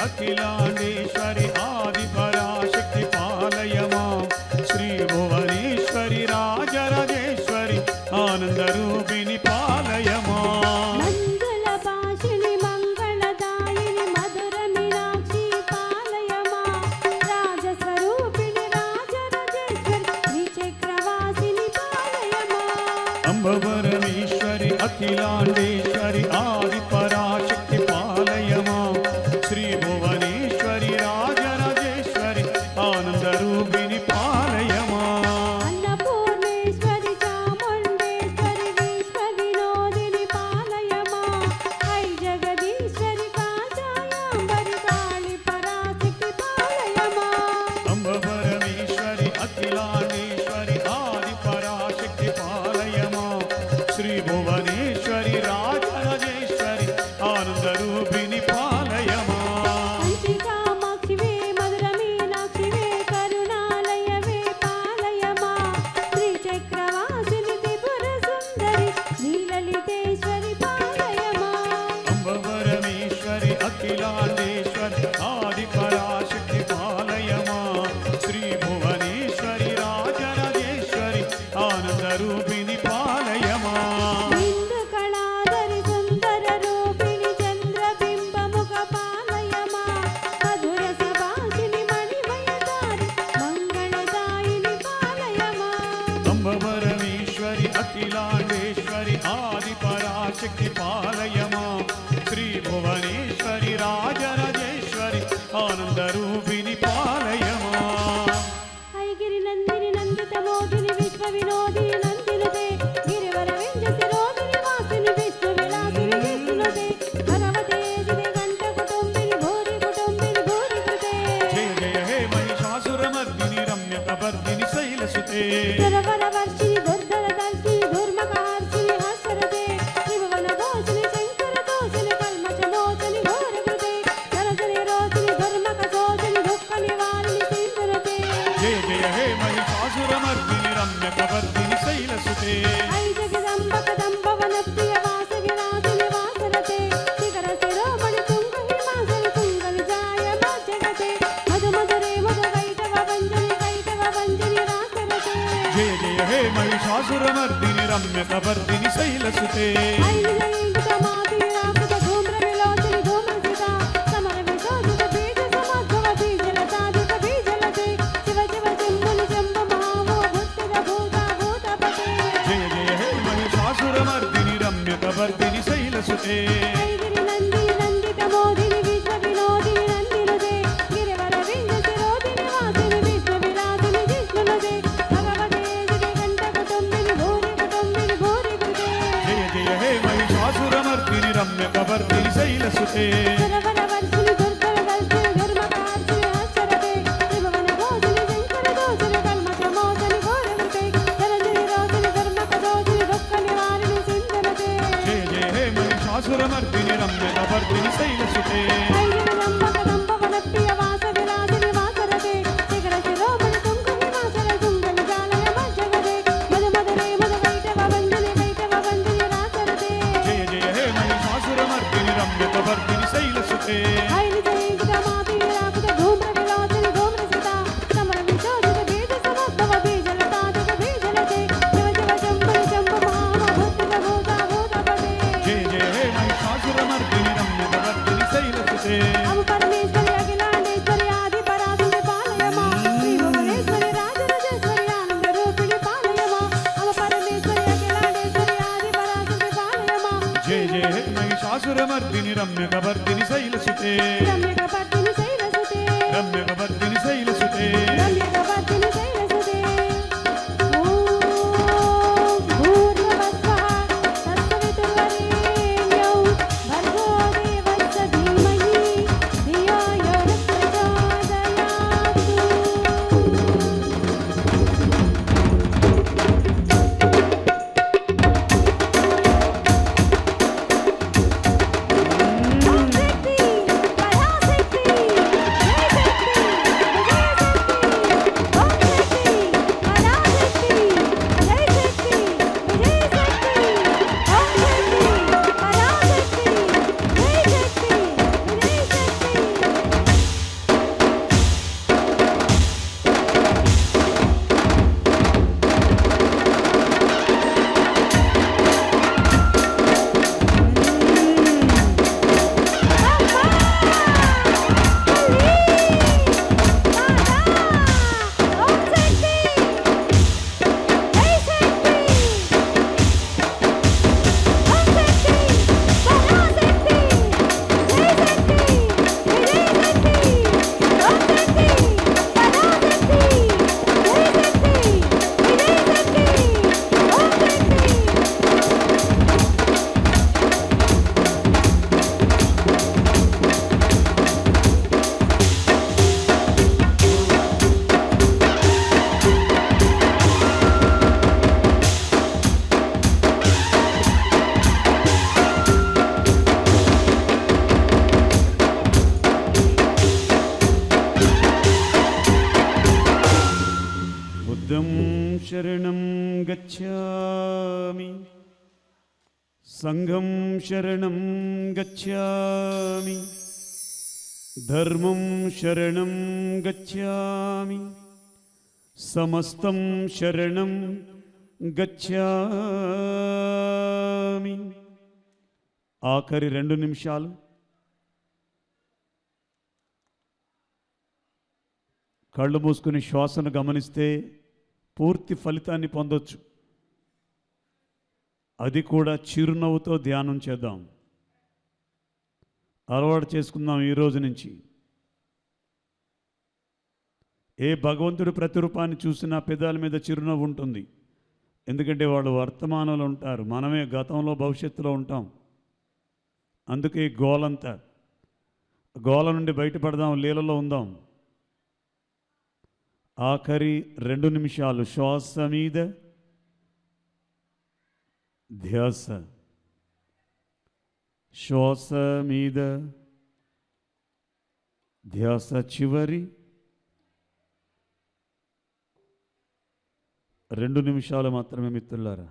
అఖిలాండేశ్వరి ఆది పరాశక్తి పాలయమా శ్రీ భువనేశ్వరి రాజరాజేశ్వరి ఆనంద రూపిణి పాలయమా. మంగళ భాషిణి మంగళదాయిని మధుర మీనాక్షి పాలయమా రాజస్వరూపిణి రాజరాజేశ్వరి శ్రీచక్రవాసిని పాలయమా. అంబ పరమేశ్వరి అఖిలాండేశ్వరి ఆది పరాశక్తి పాలయమా శ్రీ భువనేశ్వరి రాజరాజేశ్వరి ఆనంద రూపిణి పాలయమా. అన్నపూర్ణేశ్వరి చాముండేశ్వరి విశ్వ వినోదిని పాలయమా ఐ జగదీశ్వరి కాచాయాంబరి కాళి పరాశక్తి పాలయమా. అంబ పరమేశ్వరి అఖిలాండేశ్వరి ఆది పరాశక్తి పాలయమా శ్రీ భువనేశ్వరి రాజరాజేశ్వరి ఆనంద రూపిణి పాలయమా. కంచికామాక్షివే మధుర మీనాక్షివే కరుణాలయవే పాలయమా శ్రీచక్రవాసిని త్రిపుర సుందరి నీలలితేశ్వరి పాలయమా. అంబ పరమేశ్వరి అఖిలాండేశ్వరి ఆది పరాశక్తి పాలయమా శ్రీ భువనేశ్వరి రాజరాజేశ్వరి ఆనంద రూపిణి పాలయమా. బిందు కళాధరి సుందర రూపిణి చంద్రబింబముఖ పాలయమా మధుర సభాషిని మణిమయదారి మంగళదాయిని పాలయమా. అంబ పరమేశ్వరి అఖిలాండేశ్వరి ఆది పరాశక్తి పాలయమా శ్రీ భువనేశ్వరి రాజరాజేశ్వరి ఆనంద రూపిణి పాలయమా. ఐగిరి నందిని నందిత మోదిని విశ్వ వినోది నందినుదే గిరివర వింజసి రోగిని వాసిని విష్ణు విలాసిని విష్ణునుదే భగవతే దినే గంట కుటుంబిని భూరి కృతే. జయ జయ హే మహిషాసురమర్దిని రమ్య కబర్దిని శైలసుతే. సరవర వర్షిని దుర్ధర దర్శిని దుర్మక హర్షిని హర్షరదే త్రిభువన రమ్యకవర్ధిని శైలసుతే జయ జయ హే మహిషాసురమర్దిని రమ్యకవర్ధిని శైలసుతే జయ జయ హే మహిషాసురమర్దిని రమ్యకవర్ధిని శైలసుతే జయ జయ హే మహిషాసురమర్దిని రమ్యకవర్ధిని శైలసుతే జయ జయ హే మహిషాసురమర్దిని రమ్యకవర్ధిని శైలసుతే జయ జయ హే మహిషాసురమర్దిని రమ్యకవర్ధిని శైలసుతే పరమేశ్వరి అఖిలాండేశ్వరి ఆది పరాశక్తి పాలయమా శ్రీ భువనేశ్వరి రాజరాజేశ్వరి ఆనంద రూపిణి పాలయమా అమ పరమేశ్వరి అఖిలాండేశ్వరి ఆది పరాశక్తి పాలయమా జయ జయ హే మహిషాసురమర్దిని రమ్యకవర్ధిని శైలసుతే రమ్యకవర్ధిని శైలసుతే రమ్యకవర్ధిని శైలసుతే రమ్యకవర్ధిని శైలసుతే ఓం భూర్భువస్వః తత్సవితుర్వరేణ్యం భర్గో దేవస్య ధీమహి ధియో యో న ప్రచోదయాత్. ఓం శక్తి పరాశక్తి జయ శక్తి విజయ శక్తి ఓం శక్తి పరాశక్తి జయ శక్తి విజయ శక్తి ఓం శక్తి పరాశక్తి జయ శక్తి విజయ శక్తి. బుద్ధం శరణం గచ్ఛామి సంఘం శరణం గచ్ఛామి ధర్మం శరణం గచ్ఛామి సమస్తం శరణం గచ్ఛామి. ఆఖరి 2 నిమిషాలు కళ్ళు మూసుకుని శ్వాసను గమనిస్తే పూర్తి ఫలితాన్ని పొందొచ్చు. అది కూడా చిరునవ్వుతో ధ్యానం చేద్దాం. అలవాటు చేసుకుందాం ఈ రోజు నుంచి. ఏ భగవంతుడి ప్రతిరూపాన్ని చూసినా పెదాల మీద చిరునవ్వు ఉంటుంది. ఎందుకంటే వాళ్ళు వర్తమానంలో ఉంటారు, మనమే గతంలో భవిష్యత్తులో ఉంటాం. అందుకే ఈ గోలంతా. గోల నుండి బయటపడదాం, లీలలో ఉందాం. ఆఖరి 2 నిమిషాలు శ్వాస మీద ధ్యాస, శ్వాస మీద ధ్యాస. చివరి 2 నిమిషాలు మాత్రమే మిత్రులారా.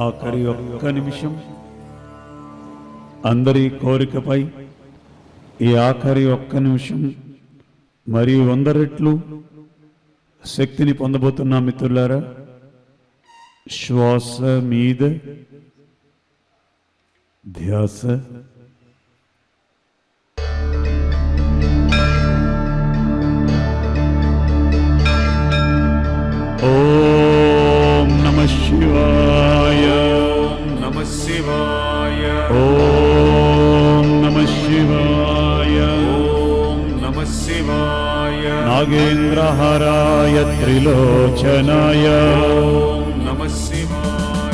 ఆఖరి ఒక్క నిమిషం అందరి కోరికపై ఈ ఆఖరి ఒక్క నిమిషం మరియు 100 రెట్లు శక్తిని పొందబోతున్నా మిత్రులారా. శ్వాస మీద ధ్యాస. ఓం నమః శివాయ. నమః శివాయ. ఓం నమః శివాయ. ఓం నమః శివాయ. నాగేంద్రహారాయ త్రిలోచనాయ. ఓం నమః శివాయ.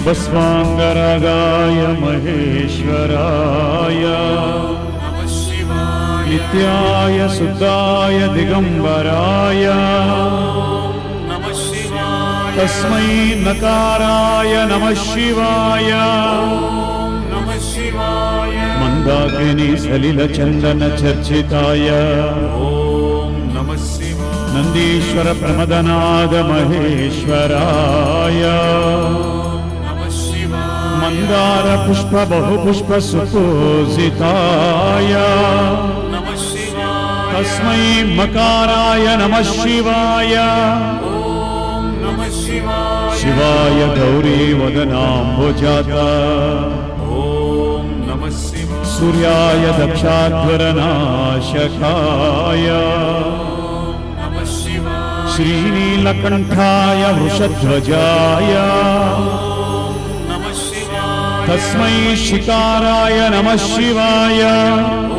భస్మాంగరాగాయ మహేశ్వరాయ. నమః శివాయ. నిత్యాయ శుద్ధాయ దిగంబరాయ. నమః శివాయ. తస్మై నకారాయ నమః శివాయ. నమః శివాయ. మందాకిని సలిల చందన చర్చితాయ. ఓం నమః శివాయ. నందీశ్వర ప్రమదనాద మహేశ్వరాయ. నమః శివాయ. మందార పుష్ప బహుపుష్ప సుపూజితాయ. నమః శివాయ. తస్మై మకారాయ నమః శివాయ. ఓం నమః శివాయ. శివాయ గౌరీ వదనాంబుజాత. ఓం నమః శివాయ. సూర్యాయ దక్షాధ్వరనాశకాయ. నమః శివాయ. శ్రీనీలకంఠాయ వృషధ్వజాయ. నమః శివాయ. తస్మై శికారాయ నమః శివాయ.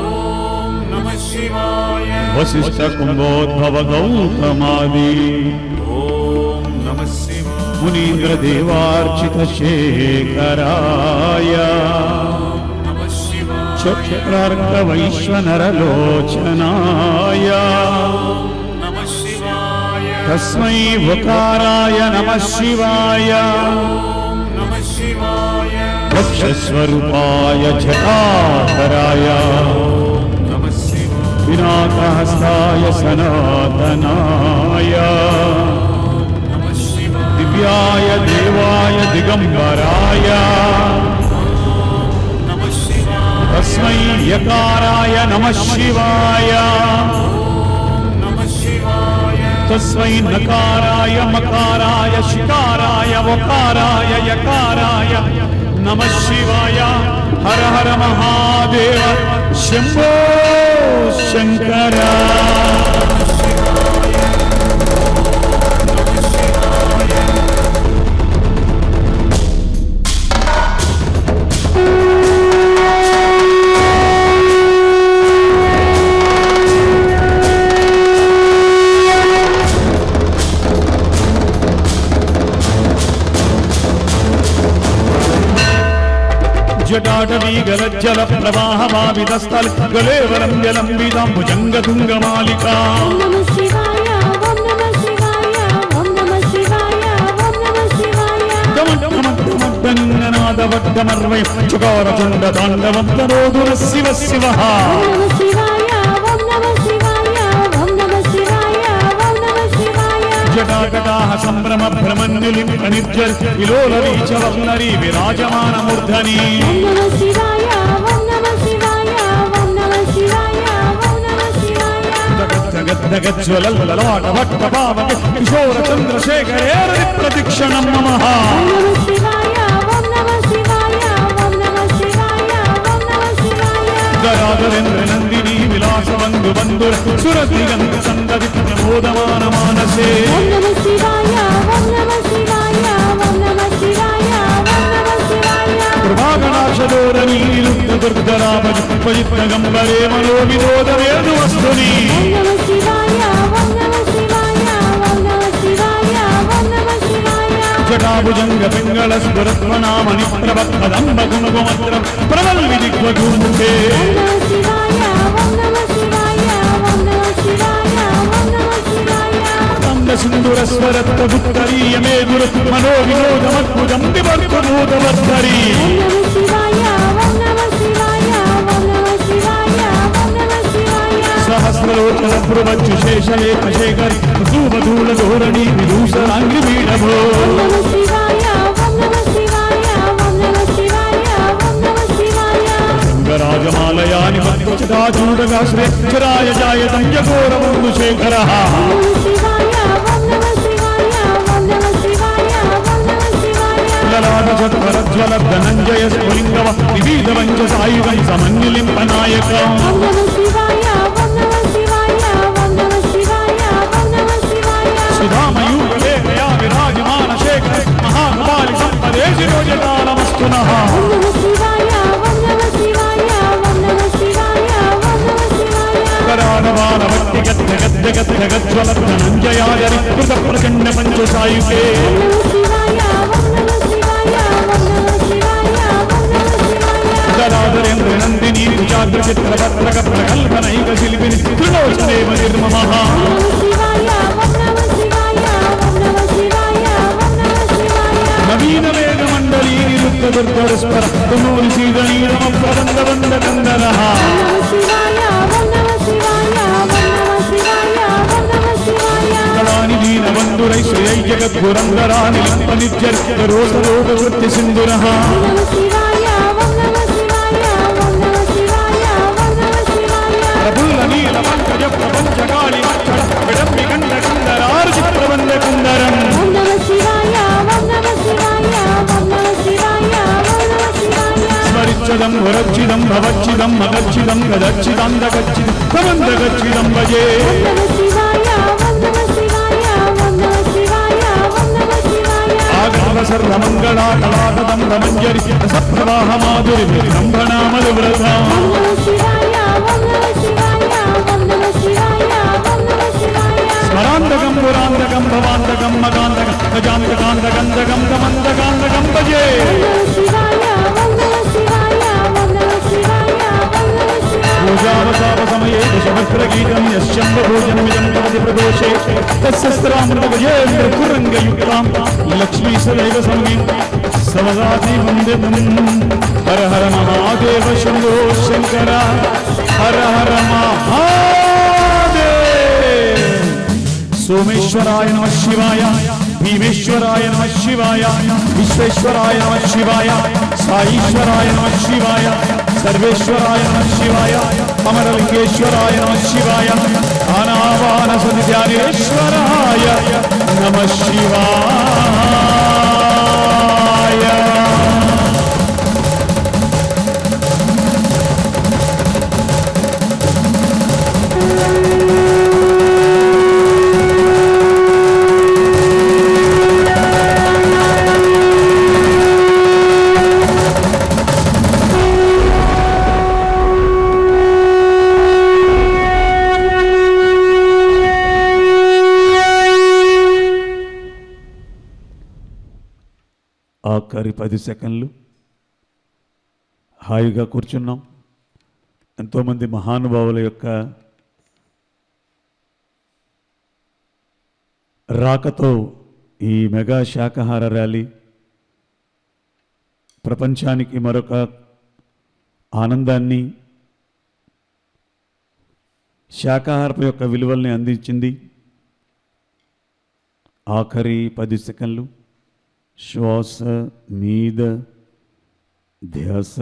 ఓం నమః శివాయ. వశిష్ఠ కుంభోద్భవ గౌతమాది ఓం నమః శివాయ. మునీంద్ర దేవార్చిత శేఖరాయ. నమః శివాయ. చక్రార్క వైశ్వనరలోచనాయ. నమః శివాయ. తస్మై వకారాయ నమః శివాయ. ఓం నమః శివాయ. వక్షస్వరూపాయ జటాధరాయ. నమః శివాయ. వినాకహస్తాయ సనాతనాయ. నమః శివాయ. దివ్యాయ దేవాయ దిగంబరాయ. నమః శివాయ. తస్మై యకారాయ నమః శివాయ. నమః శివాయ. తస్మై నకారాయ మకారాయ శికారాయ వకారాయ యకారాయ నమః శివాయ. హర హర మహాదేవ శంభో శంకర. జటాటవీగలజ్జల ప్రవాహమావిదస్థల్ గలేవరం జలంబిదాం భుజంగతుంగమాలికా. ఓం నమః శివాయ. ఓం నమః శివాయ. ఓం నమః శివాయ. ఓం నమః శివాయ. దమట్టమట్టమట్టనింగనాదవట్టమర్వై చకారచండ తాండవం తరోదుర శివ శివ. ఓం నమః శివాయ. ఓం నమః శివాయ. ఓం నమః శివాయ. ఓం నమః శివాయ. జటాకటాహ సంభ్రమ భ్రమన్యులిం నిర్జర్ విలోల వీచవర్ణరీ విరాజమానమూర్ధని. ఓం నమః శివాయ. ఓం నమః శివాయ. ఓం నమః శివాయ. ఓం నమః శివాయ. జగజ్వలల్లలాట భట్ట పావక కిశోర చంద్రశేఖరేర ప్రతిక్షణం నమః. ఓం నమః శివాయ. ఓం నమః శివాయ. ఓం నమః శివాయ. ఓం నమః శివాయ. గరాధరేంద్ర నందిని విలాస బంధు బంధుర సురదిగంత సందది ప్రమోదమాన మానసే. ఓం నమః శివాయ. ఓం నమః శివాయ. ఓం నమః శివాయ. ఓం నమః శివాయ. ప్రభాగణాక్షదోరణీ దుర్ధరాభజ పవిత్రగంబరే మనో వినోద వేదు వస్తుని. ఓం నమః శివాయ. ఓం నమః శివాయ. ఓం నమః శివాయ. ఓం నమః శివాయ. జటాభుజంగ పింగళ స్ఫురత్మనామని ప్రవక్తంబ గుణగుమత్ర ప్రవల్వి దిగ్వధూముఖే. ఓం నమః శివాయ. ఓం నమః శివాయ. ఓం నమః శివాయ. ఓం నమః శివాయ. కంద సింధుర స్వరత్వ గుత్తరీయ మేధుర మనో వినోదమద్భుతం వివర్ధభూతవర్ధరి. ఓం నమః శివాయ. ఓం నమః శివాయ. ఓం నమః శివాయ. ఓం నమః శివాయ. సహస్రలోచన భ్రువచ్చు శేషలేఖ శేఖరి ధూమధూళ ధోరణి విదూషరాంగి పీఠభో. ఓం నమః శివాయ. ఓం నమః శివాయ. ఓం రాజమాలయాని భక్తచిదాచూడగా శ్రేక్షరాయ జాయతం యఘోరబంధు శేఖర లలాటచత్వరజ్వల ధనంజయ స్ఫులింగవ వివిధ వంచ సాయుధం సమన్యులింప నాయక సుధామయూరేకయా విరాజమాన శేఖర మహానుభావి సంపదే శిరోజకాలమస్తునః కరాడవాన భక్తి గద్ద గద్ద గద్ద గజ్వల ధనంజయాజరి కృత ప్రచండ పంచసాయుకే దళాధరేంద్ర నందిని విచాగ్ర చిత్రపత్రక ప్రకల్పనైక శిల్పిని త్రిలోచనేవ నిర్మమః నవీన వేద మండలీ నిరుద్ధ దుర్గస్వర తుమూరి సీదనీరమ ప్రబంధ బంధ కందరః దీన బంధురై శ్రేయ జగద్గురంధరాని నిత్య రోష రోగ వృత్తి సింధురః ప్రభుల నీల పంకజ ప్రపంచకాళి విడంబి కండ కందరార్చి ప్రబంధ కందరం స్మరిచ్చదం వరచ్చిదం భవచ్చిదం మగచ్చిదం గదచ్చిదందగచ్చిదం ప్రబంధగచ్చిదం భజే ఆగమ సర్వమంగళా కళాపదం రమంజరి సప్రవాహ మాధురి బ్రహ్మణామలు వ్రత స్మరాంతకం పురాంతకం భవాంతకం మగాంతకం గజాంతకాంతకంతకం గమంతకాంతకం భజే పూజావతాప సమయే దశభద్రగీతం యశ్యంబ భోజనమిదం పవతి ప్రదోషే తస్సస్త్రామృతగజేంద్ర కురంగయుక్తాం లక్ష్మీ సదైవ సంగీం సవదాతి వందితం హర హర మహాదేవ శంభో శంకర హర హర మహాదేవ్ సోమేశ్వరాయ నమః శివాయ భీమేశ్వరాయ నమః శివాయ విశ్వేశ్వరాయ నమః శివాయ సాईश्वराय नमः शिवाय सर्वेश्वराय नमः शिवाय अमरलिंगेश्वराय नमः शिवाय आनावान सद्यानेश्वराय नमः शिवाय ఆఖరి 10 సెకండ్లు హాయిగా కూర్చున్నాం. ఎంతోమంది మహానుభావుల యొక్క రాకతో ఈ మెగా శాకాహార ర్యాలీ ప్రపంచానికి మరొక ఆనందాన్ని, శాకాహారపు యొక్క విలువల్ని అందించింది. ఆఖరి 10 సెకండ్లు శ్వాస మీద ధ్యాస.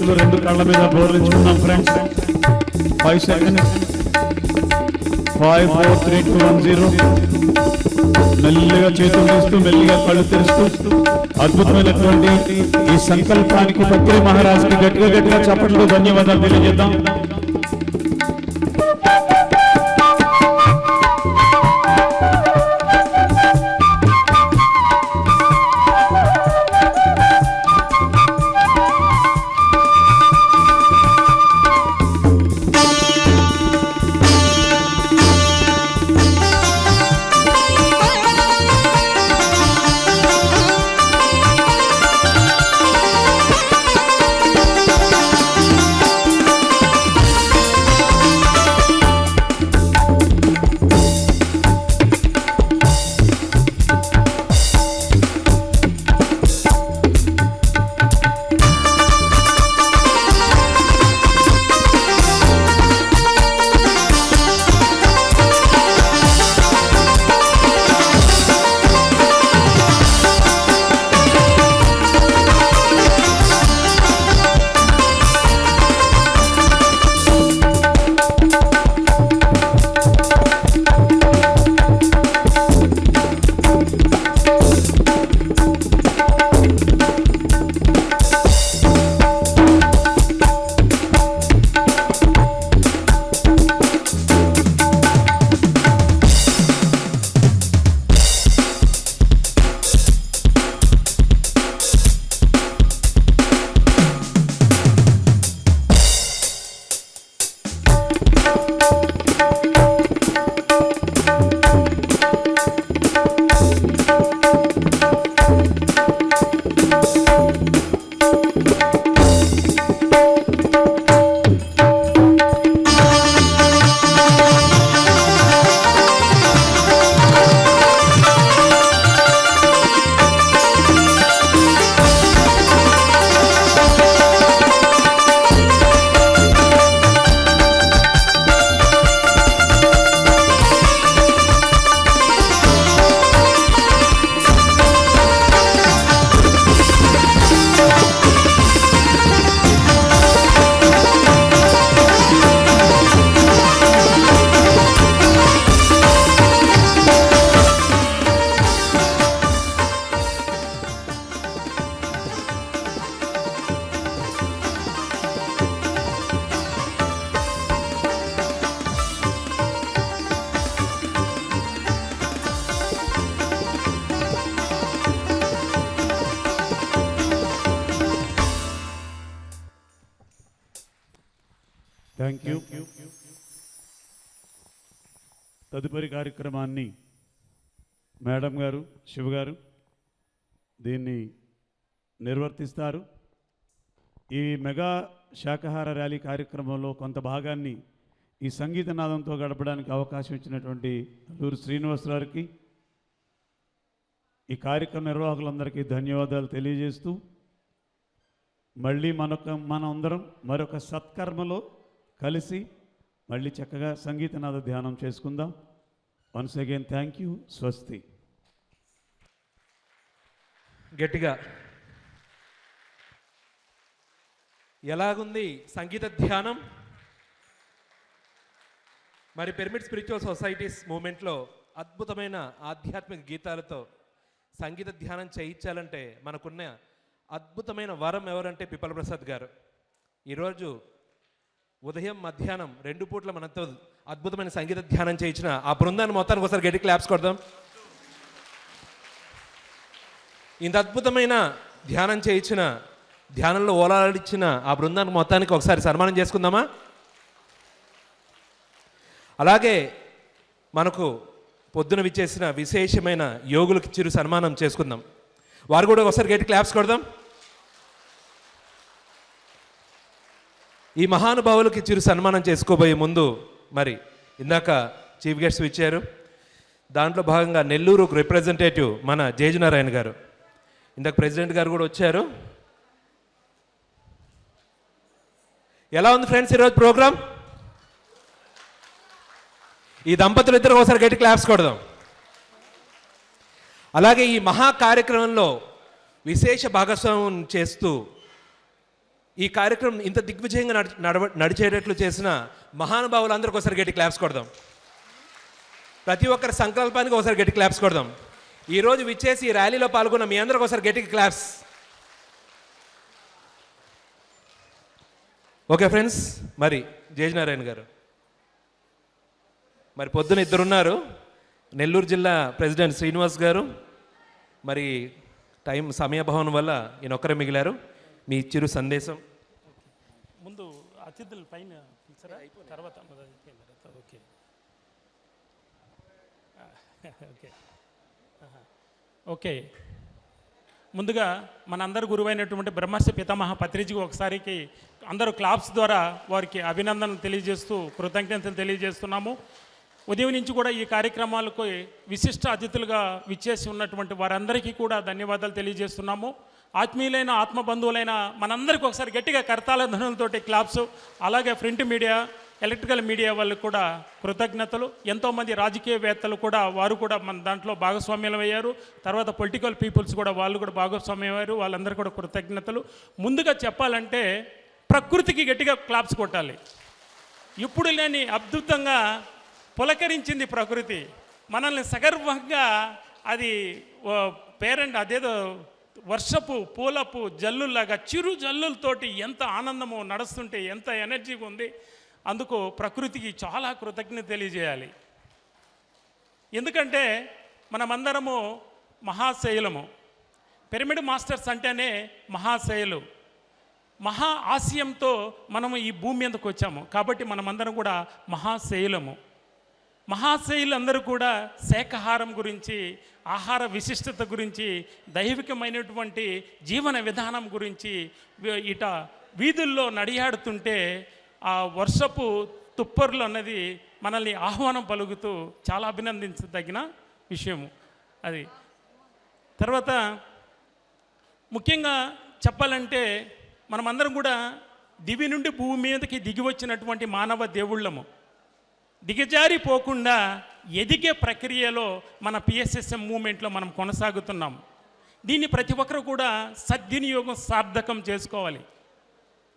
చేతులు రెండు కళ్ళ మీద బోర్లించుకుందాం ఫ్రెండ్స్. 5 seconds. 5 4 3 2 1 0. మెల్లిగా చేతులు తీస్తూ మెల్లిగా కళ్ళు తెరుస్తూ అద్భుతమైనటువంటి ఈ సంకల్పానికి పత్రి మహారాజుకి గట్టిగా గట్టిగా చప్పట్లు ధన్యవాదాలు తెలియజేద్దాం. Thank you. తదుపరి కార్యక్రమాన్ని మేడం గారు శివ గారు దీన్ని నిర్వర్తిస్తారు. ఈ మెగా శాకాహార ర్యాలీ కార్యక్రమంలో కొంత భాగాన్ని ఈ సంగీత నాదంతో గడపడానికి అవకాశం ఇచ్చినటువంటి అల్లూరి శ్రీనివాసరావుకి, ఈ కార్యక్రమ నిర్వాహకులందరికీ ధన్యవాదాలు తెలియజేస్తూ మళ్ళీ మనందరం మరొక సత్కర్మలో కలిసి మళ్ళీ చక్కగా సంగీతనాద ధ్యానం చేసుకుందాం. Once again thank you. స్వస్తి. గట్టిగా ఎలాగుంది సంగీత ధ్యానం? మరి పిరమిడ్ స్పిరిచువల్ సొసైటీస్ మూమెంట్లో అద్భుతమైన ఆధ్యాత్మిక గీతాలతో సంగీత ధ్యానం చేయించాలంటే మనకున్న అద్భుతమైన వరం ఎవరంటే పిప్పల ప్రసాద్ గారు. ఈరోజు ఉదయం మధ్యాహ్నం 2 పూట్ల మనతో అద్భుతమైన సంగీత ధ్యానం చేయించిన ఆ బృందాన్ని మొత్తానికి ఒకసారి గట్టి క్లాప్స్ కొడదాం. ఇంత అద్భుతమైన ధ్యానం చేయించిన, ధ్యానంలో ఓలాడిచ్చిన ఆ బృందానికి మొత్తానికి ఒకసారి సన్మానం చేసుకుందామా? అలాగే మనకు పొద్దున విచ్చేసిన విశేషమైన యోగులకి చిరు సన్మానం చేసుకుందాం. వారు కూడా ఒకసారి గట్టి క్లాప్స్ కొడదాం. ఈ మహానుభావులకి చిరు సన్మానం చేసుకోబోయే ముందు మరి ఇందాక చీఫ్ గెస్ట్స్ ఇచ్చారు. దాంట్లో భాగంగా నెల్లూరు రిప్రజెంటేటివ్ మన జయజనారాయణ గారు, ఇందాక ప్రెసిడెంట్ గారు కూడా వచ్చారు. ఎలా ఉంది ఫ్రెండ్స్ ఈరోజు ప్రోగ్రామ్? ఈ దంపతులు ఇద్దరు ఒకసారి గట్టి క్లాప్స్ కొడదాం. అలాగే ఈ మహా కార్యక్రమంలో విశేష భాగస్వామ్యం చేస్తూ ఈ కార్యక్రమం ఇంత దిగ్విజయంగా నడిచేటట్లు చేసిన మహానుభావులందరికీ ఒకసారి గట్టి క్లాప్స్ కొడదాం. ప్రతి ఒక్కరి సంకల్పానికి ఒకసారి గట్టి క్లాప్స్ కొడదాం. ఈరోజు విచ్చేసి ఈ ర్యాలీలో పాల్గొన్న మీ అందరికి ఒకసారి గట్టి క్లాప్స్. ఓకే ఫ్రెండ్స్, మరి జేజీ నారాయణ గారు, మరి పొద్దున ఇద్దరున్నారు, నెల్లూరు జిల్లా ప్రెసిడెంట్ శ్రీనివాస్ గారు, మరి సమయభావం వల్ల ఈయనొక్కరే మిగిలారు. మీ చిరు సందేశం. ముందు అతిథులు పైన తర్వాత ఓకే ఓకే ఓకే ముందుగా మనందరి గురువైనటువంటి బ్రహ్మర్షి పితామహ పత్రిజీకి ఒకసారికి అందరూ క్లాప్స్ ద్వారా వారికి అభినందనలు తెలియజేస్తూ కృతజ్ఞతలు తెలియజేస్తున్నాము. ఉదయం నుంచి కూడా ఈ కార్యక్రమాలకు విశిష్ట అతిథులుగా విచ్చేసి ఉన్నటువంటి వారందరికీ కూడా ధన్యవాదాలు తెలియజేస్తున్నాము. ఆత్మీయులైన ఆత్మబంధువులైన మనందరికీ ఒకసారి గట్టిగా కరతాళ ధ్వనులతోటి క్లాప్స్. అలాగే ప్రింట్ మీడియా, ఎలక్ట్రికల్ మీడియా వాళ్ళకు కూడా కృతజ్ఞతలు. ఎంతోమంది రాజకీయవేత్తలు కూడా వారు కూడా మన దాంట్లో భాగస్వామ్యం అయ్యారు. తర్వాత పొలిటికల్ పీపుల్స్ కూడా వాళ్ళు కూడా భాగస్వామ్యం అయ్యారు. వాళ్ళందరూ కూడా కృతజ్ఞతలు. ముందుగా చెప్పాలంటే ప్రకృతికి గట్టిగా క్లాప్స్ కొట్టాలి. ఇప్పుడు లేని అద్భుతంగా పులకరించింది ప్రకృతి మనల్ని సగర్వంగా. అది పేరెంట్ అదేదో వర్షపు పూలపు జల్లుల్లాగా చిరు జల్లులతోటి ఎంత ఆనందమో నడుస్తుంటే ఎంత ఎనర్జీగా ఉంది. అందుకు ప్రకృతికి చాలా కృతజ్ఞత తెలియజేయాలి. ఎందుకంటే మనమందరము మహాశైలము. పిరమిడ్ మాస్టర్స్ అంటేనే మహాశైలు, మహా ఆశయంతో మనము ఈ భూమి మీదకు వచ్చాము. కాబట్టి మనమందరం కూడా మహాశైలము. మహాశైలందరూ కూడా శాకాహారం గురించి, ఆహార విశిష్టత గురించి, దైవికమైనటువంటి జీవన విధానం గురించి ఇట వీధుల్లో నడియాడుతుంటే ఆ వర్షపు తుప్పర్లు అన్నది మనల్ని ఆహ్వానం పలుకుతూ చాలా అభినందించదగిన విషయము అది. తర్వాత ముఖ్యంగా చెప్పాలంటే మనమందరం కూడా దివి నుండి భూమి మీదకి దిగి వచ్చినటువంటి మానవ దేవుళ్ళము. దిగజారిపోకుండా ఎదిగే ప్రక్రియలో మన పిఎస్ఎస్ఎం మూమెంట్లో మనం కొనసాగుతున్నాం. దీన్ని ప్రతి ఒక్కరు కూడా సద్వినియోగం సార్థకం చేసుకోవాలి.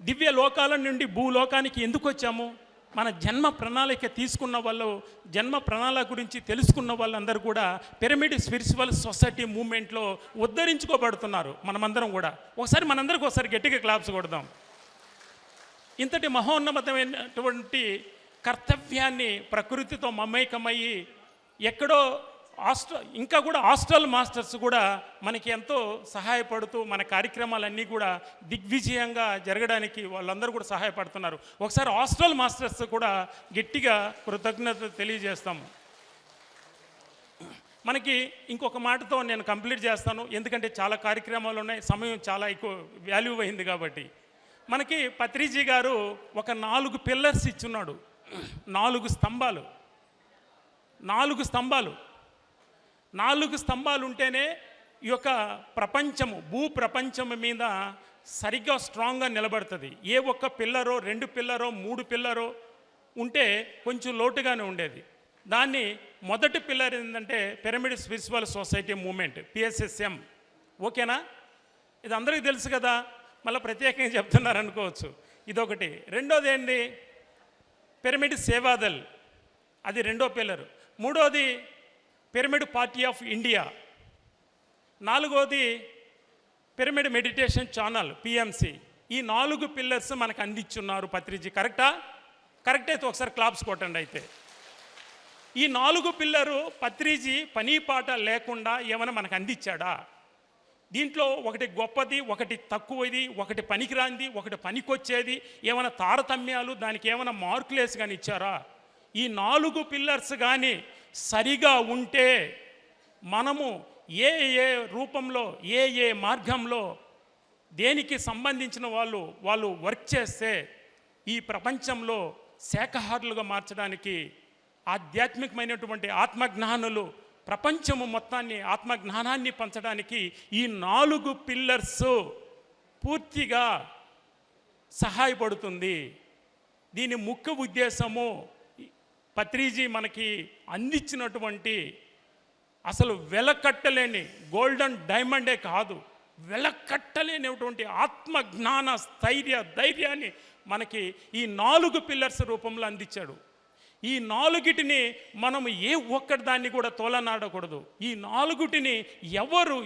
దివ్య లోకాల నుండి భూలోకానికి ఎందుకు వచ్చాము? మన జన్మ ప్రణాళిక తీసుకున్న వాళ్ళు, జన్మ ప్రణాళిక గురించి తెలుసుకున్న వాళ్ళందరూ కూడా పిరమిడ్ స్పిరిచువల్ సొసైటీ మూమెంట్లో ఉద్ధరించుకోబడుతున్నారు. మనమందరం కూడా ఒకసారి మనందరికీ ఒకసారి గట్టిగా క్లాప్స్ కొడదాం. ఇంతటి మహోన్నతమైనటువంటి కర్తవ్యాన్ని ప్రకృతితో మమేకమయ్యి ఎక్కడో ఇంకా కూడా హాస్టల్ మాస్టర్స్ కూడా మనకి ఎంతో సహాయపడుతూ మన కార్యక్రమాలన్నీ కూడా దిగ్విజయంగా జరగడానికి వాళ్ళందరూ కూడా సహాయపడుతున్నారు. ఒకసారి హాస్టల్ మాస్టర్స్ కూడా గట్టిగా కృతజ్ఞత తెలియజేస్తాము. మనకి ఇంకొక మాటతో నేను కంప్లీట్ చేస్తాను, ఎందుకంటే చాలా కార్యక్రమాలు ఉన్నాయి, సమయం చాలా ఎక్కువ వాల్యూ అయింది కాబట్టి. మనకి పత్రిజీ గారు ఒక 4 పిల్లర్స్ ఇచ్చున్నాడు. 4 స్తంభాలు. 4 స్తంభాలు ఉంటేనే ఈ యొక్క ప్రపంచము, భూ ప్రపంచము మీద సరిగ్గా స్ట్రాంగ్గా నిలబడుతుంది. ఏ ఒక్క పిల్లరో 2 పిల్లరో 3 పిల్లరో ఉంటే కొంచెం లోటుగానే ఉండేది. దాన్ని మొదటి పిల్లర్ ఏంటంటే pyramid spiritual society moment, PSSM. ఓకేనా? ఇది అందరికీ తెలుసు కదా, మళ్ళీ ప్రత్యేకంగా చెప్తున్నారు అనుకోవచ్చు. ఇదొకటి. రెండోది ఏంటి? పిరమిడ్ సేవాదల్, అది 2వ pillar. 3వది pyramid party of India. 4వది pyramid meditation channel, PMC. ఈ 4 పిల్లర్స్ మనకు అందించున్నారు పత్రిజీ. కరెక్టా? కరెక్ట్ అయితే ఒకసారి క్లాప్స్ కొట్టండి. అయితే ఈ 4 పిల్లరు పత్రిజీ పని పాట లేకుండా ఏమైనా మనకు అందించాడా? దీంట్లో ఒకటి గొప్పది, ఒకటి తక్కువది, ఒకటి పనికిరాంది, ఒకటి పనికొచ్చేది, ఏమైనా తారతమ్యాలు, దానికి ఏమైనా మార్కులేసి కానీ ఇచ్చారా? ఈ 4 పిల్లర్స్ కానీ సరిగా ఉంటే మనము ఏ రూపంలో, ఏ మార్గంలో, దేనికి సంబంధించిన వాళ్ళు వర్క్ చేస్తే ఈ ప్రపంచంలో శాకాహారులుగా మార్చడానికి, ఆధ్యాత్మికమైనటువంటి ఆత్మజ్ఞానులు ప్రపంచము మొత్తాన్ని ఆత్మజ్ఞానాన్ని పంచడానికి ఈ 4 పిల్లర్స్ పూర్తిగా సహాయపడుతుంది. దీని ముఖ్య ఉద్దేశము పత్రిజీ మనకి అందించినటువంటి అసలు వెలకట్టలేని గోల్డెన్ డైమండే కాదు, వెలకట్టలేనటువంటి ఆత్మజ్ఞాన ధైర్యాన్ని మనకి ఈ 4 పిల్లర్స్ రూపంలో అందించాడు. ఈ 4టిని మనం ఏ ఒక్కటి దాన్ని కూడా తోలనాడకూడదు. ఈ 4టిని ఎవరు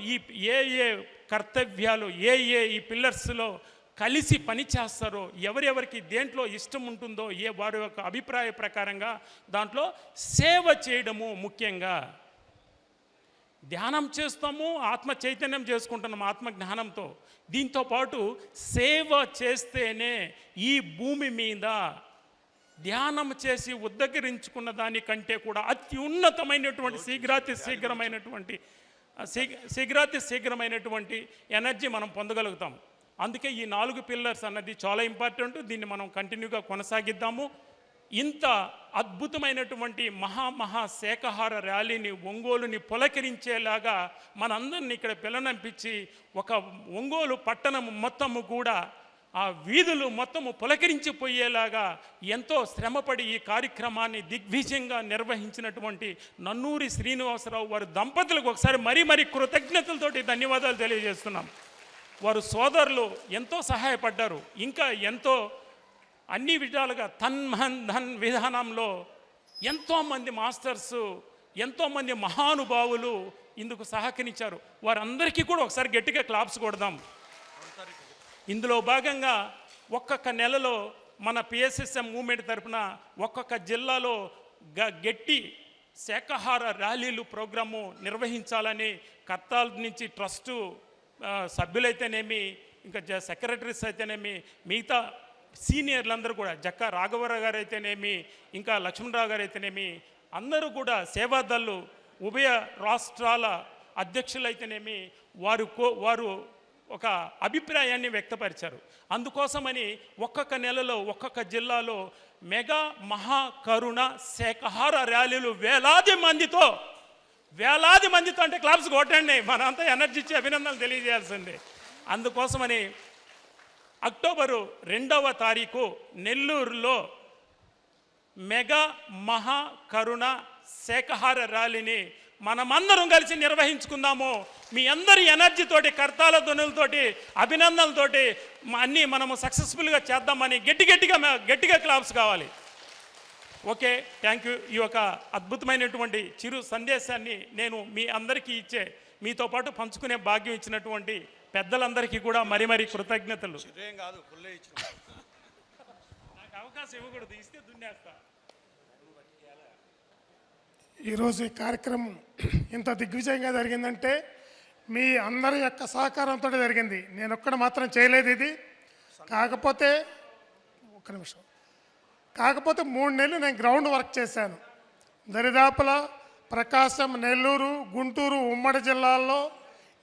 ఏ కర్తవ్యాలు ఈ పిల్లర్స్లో కలిసి పని చేస్తారో, ఎవరెవరికి దేంట్లో ఇష్టం ఉంటుందో, వారి యొక్క అభిప్రాయ ప్రకారంగా దాంట్లో సేవ చేయడము ముఖ్యంగా. ధ్యానం చేస్తాము, ఆత్మ చైతన్యం చేసుకుంటున్నాము ఆత్మ జ్ఞానంతో. దీంతో పాటు సేవ చేస్తేనే ఈ భూమి మీద ధ్యానం చేసి ఉద్ధరించుకున్న దానికంటే కూడా అత్యున్నతమైనటువంటి శీఘ్రమైనటువంటి ఎనర్జీ మనం పొందగలుగుతాం. అందుకే ఈ 4 పిల్లర్స్ అన్నది చాలా ఇంపార్టెంట్. దీన్ని మనం కంటిన్యూగా కొనసాగిద్దాము. ఇంత అద్భుతమైనటువంటి మహా శాఖాహార ర్యాలీని ఒంగోలుని పులకరించేలాగా మనందరినీ ఇక్కడ పిల్లనంపించి ఒక ఒంగోలు పట్టణం మొత్తము కూడా ఆ వీధులు మొత్తము పులకరించిపోయేలాగా ఎంతో శ్రమపడి ఈ కార్యక్రమాన్ని దిగ్విజయంగా నిర్వహించినటువంటి నన్నూరి శ్రీనివాసరావు వారి దంపతులకు ఒకసారి మరీ కృతజ్ఞతలతోటి ధన్యవాదాలు తెలియజేస్తున్నాం. వారు సోదరులు ఎంతో సహాయపడ్డారు. ఇంకా ఎంతో అన్ని విధాలుగా ధన్ విధానంలో ఎంతోమంది మాస్టర్సు, ఎంతోమంది మహానుభావులు ఇందుకు సహకరించారు. వారందరికీ కూడా ఒకసారి గట్టిగా క్లాప్స్ కొడదాం. ఇందులో భాగంగా ఒక్కొక్క నెలలో మన పిఎస్ఎస్ఎం మూవ్మెంట్ తరఫున ఒక్కొక్క జిల్లాలో గట్టి శాఖాహార ర్యాలీలు ప్రోగ్రాము నిర్వహించాలని కర్తాల నుంచి ట్రస్టు సభ్యులైతేనేమి, ఇంకా సెక్రటరీస్ అయితేనేమి, మిగతా సీనియర్లందరూ కూడా జక్క రాఘవరావు గారు అయితేనేమి, ఇంకా లక్ష్మణరావు గారు అయితేనేమి, అందరూ కూడా సేవాదళ్ళు ఉభయ రాష్ట్రాల అధ్యక్షులైతేనేమి వారు ఒక అభిప్రాయాన్ని వ్యక్తపరిచారు. అందుకోసమని ఒక్కొక్క నెలలో ఒక్కొక్క జిల్లాలో మెగా మహాకరుణ శాఖాహార ర్యాలీలు వేలాది మందితో అంటే క్లబ్స్ కొట్టండి, మనంతా ఎనర్జీ ఇచ్చి అభినందనలు తెలియజేయాల్సిందే. అందుకోసమని అక్టోబరు 2వ తారీఖు నెల్లూరులో మెగా మహాకరుణ శాఖాహార ర్యాలీని మనమందరం కలిసి నిర్వహించుకుందాము. మీ అందరి ఎనర్జీతోటి, కర్తాల ధ్వనులతోటి, అభినందనలతోటి అన్నీ మనము సక్సెస్ఫుల్గా చేద్దామని గట్టిగా క్లాప్స్ కావాలి. Okay, thank you. ఈ యొక్క అద్భుతమైనటువంటి చిరు సందేశాన్ని నేను మీ అందరికీ ఇచ్చే, మీతో పాటు పంచుకునే భాగ్యం ఇచ్చినటువంటి పెద్దలందరికీ కూడా మరీ కృతజ్ఞతలు. నాకు అవకాశం ఇవ్వకూడదు, ఇస్తే దున్నేస్తా. ఈరోజు ఈ కార్యక్రమం ఇంత దిగ్విజయంగా జరిగిందంటే మీ అందరి యొక్క సహకారంతో జరిగింది. నేను ఒక్కడ మాత్రం చేయలేదు ఇది. కాకపోతే 3 నెలలు నేను గ్రౌండ్ వర్క్ చేశాను. దరిదాపుల ప్రకాశం, నెల్లూరు, గుంటూరు ఉమ్మడి జిల్లాల్లో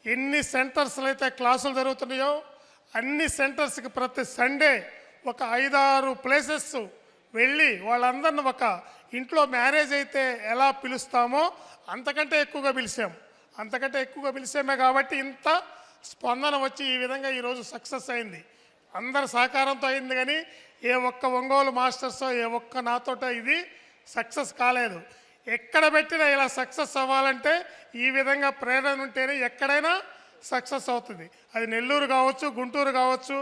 ఎన్ని సెంటర్స్లో అయితే క్లాసులు జరుగుతున్నాయో అన్ని సెంటర్స్కి ప్రతి సండే ఒక 5-6 ప్లేసెస్ వెళ్ళి వాళ్ళందరిని ఒక ఇంట్లో మ్యారేజ్ అయితే ఎలా పిలుస్తామో అంతకంటే ఎక్కువగా పిలిచామే కాబట్టి ఇంత స్పందన వచ్చి ఈ విధంగా ఈరోజు సక్సెస్ అయింది. అందరి సహకారంతో అయింది. కానీ ఏ ఒక్క ఒంగోలు మాస్టర్సో ఏ ఒక్క నాతోటో ఇది సక్సెస్ కాలేదు. ఎక్కడ పెట్టినా ఇలా సక్సెస్ అవ్వాలంటే ఈ విధంగా ప్రేరణ ఉంటేనే ఎక్కడైనా సక్సెస్ అవుతుంది. అది నెల్లూరు కావచ్చు, గుంటూరు కావచ్చు.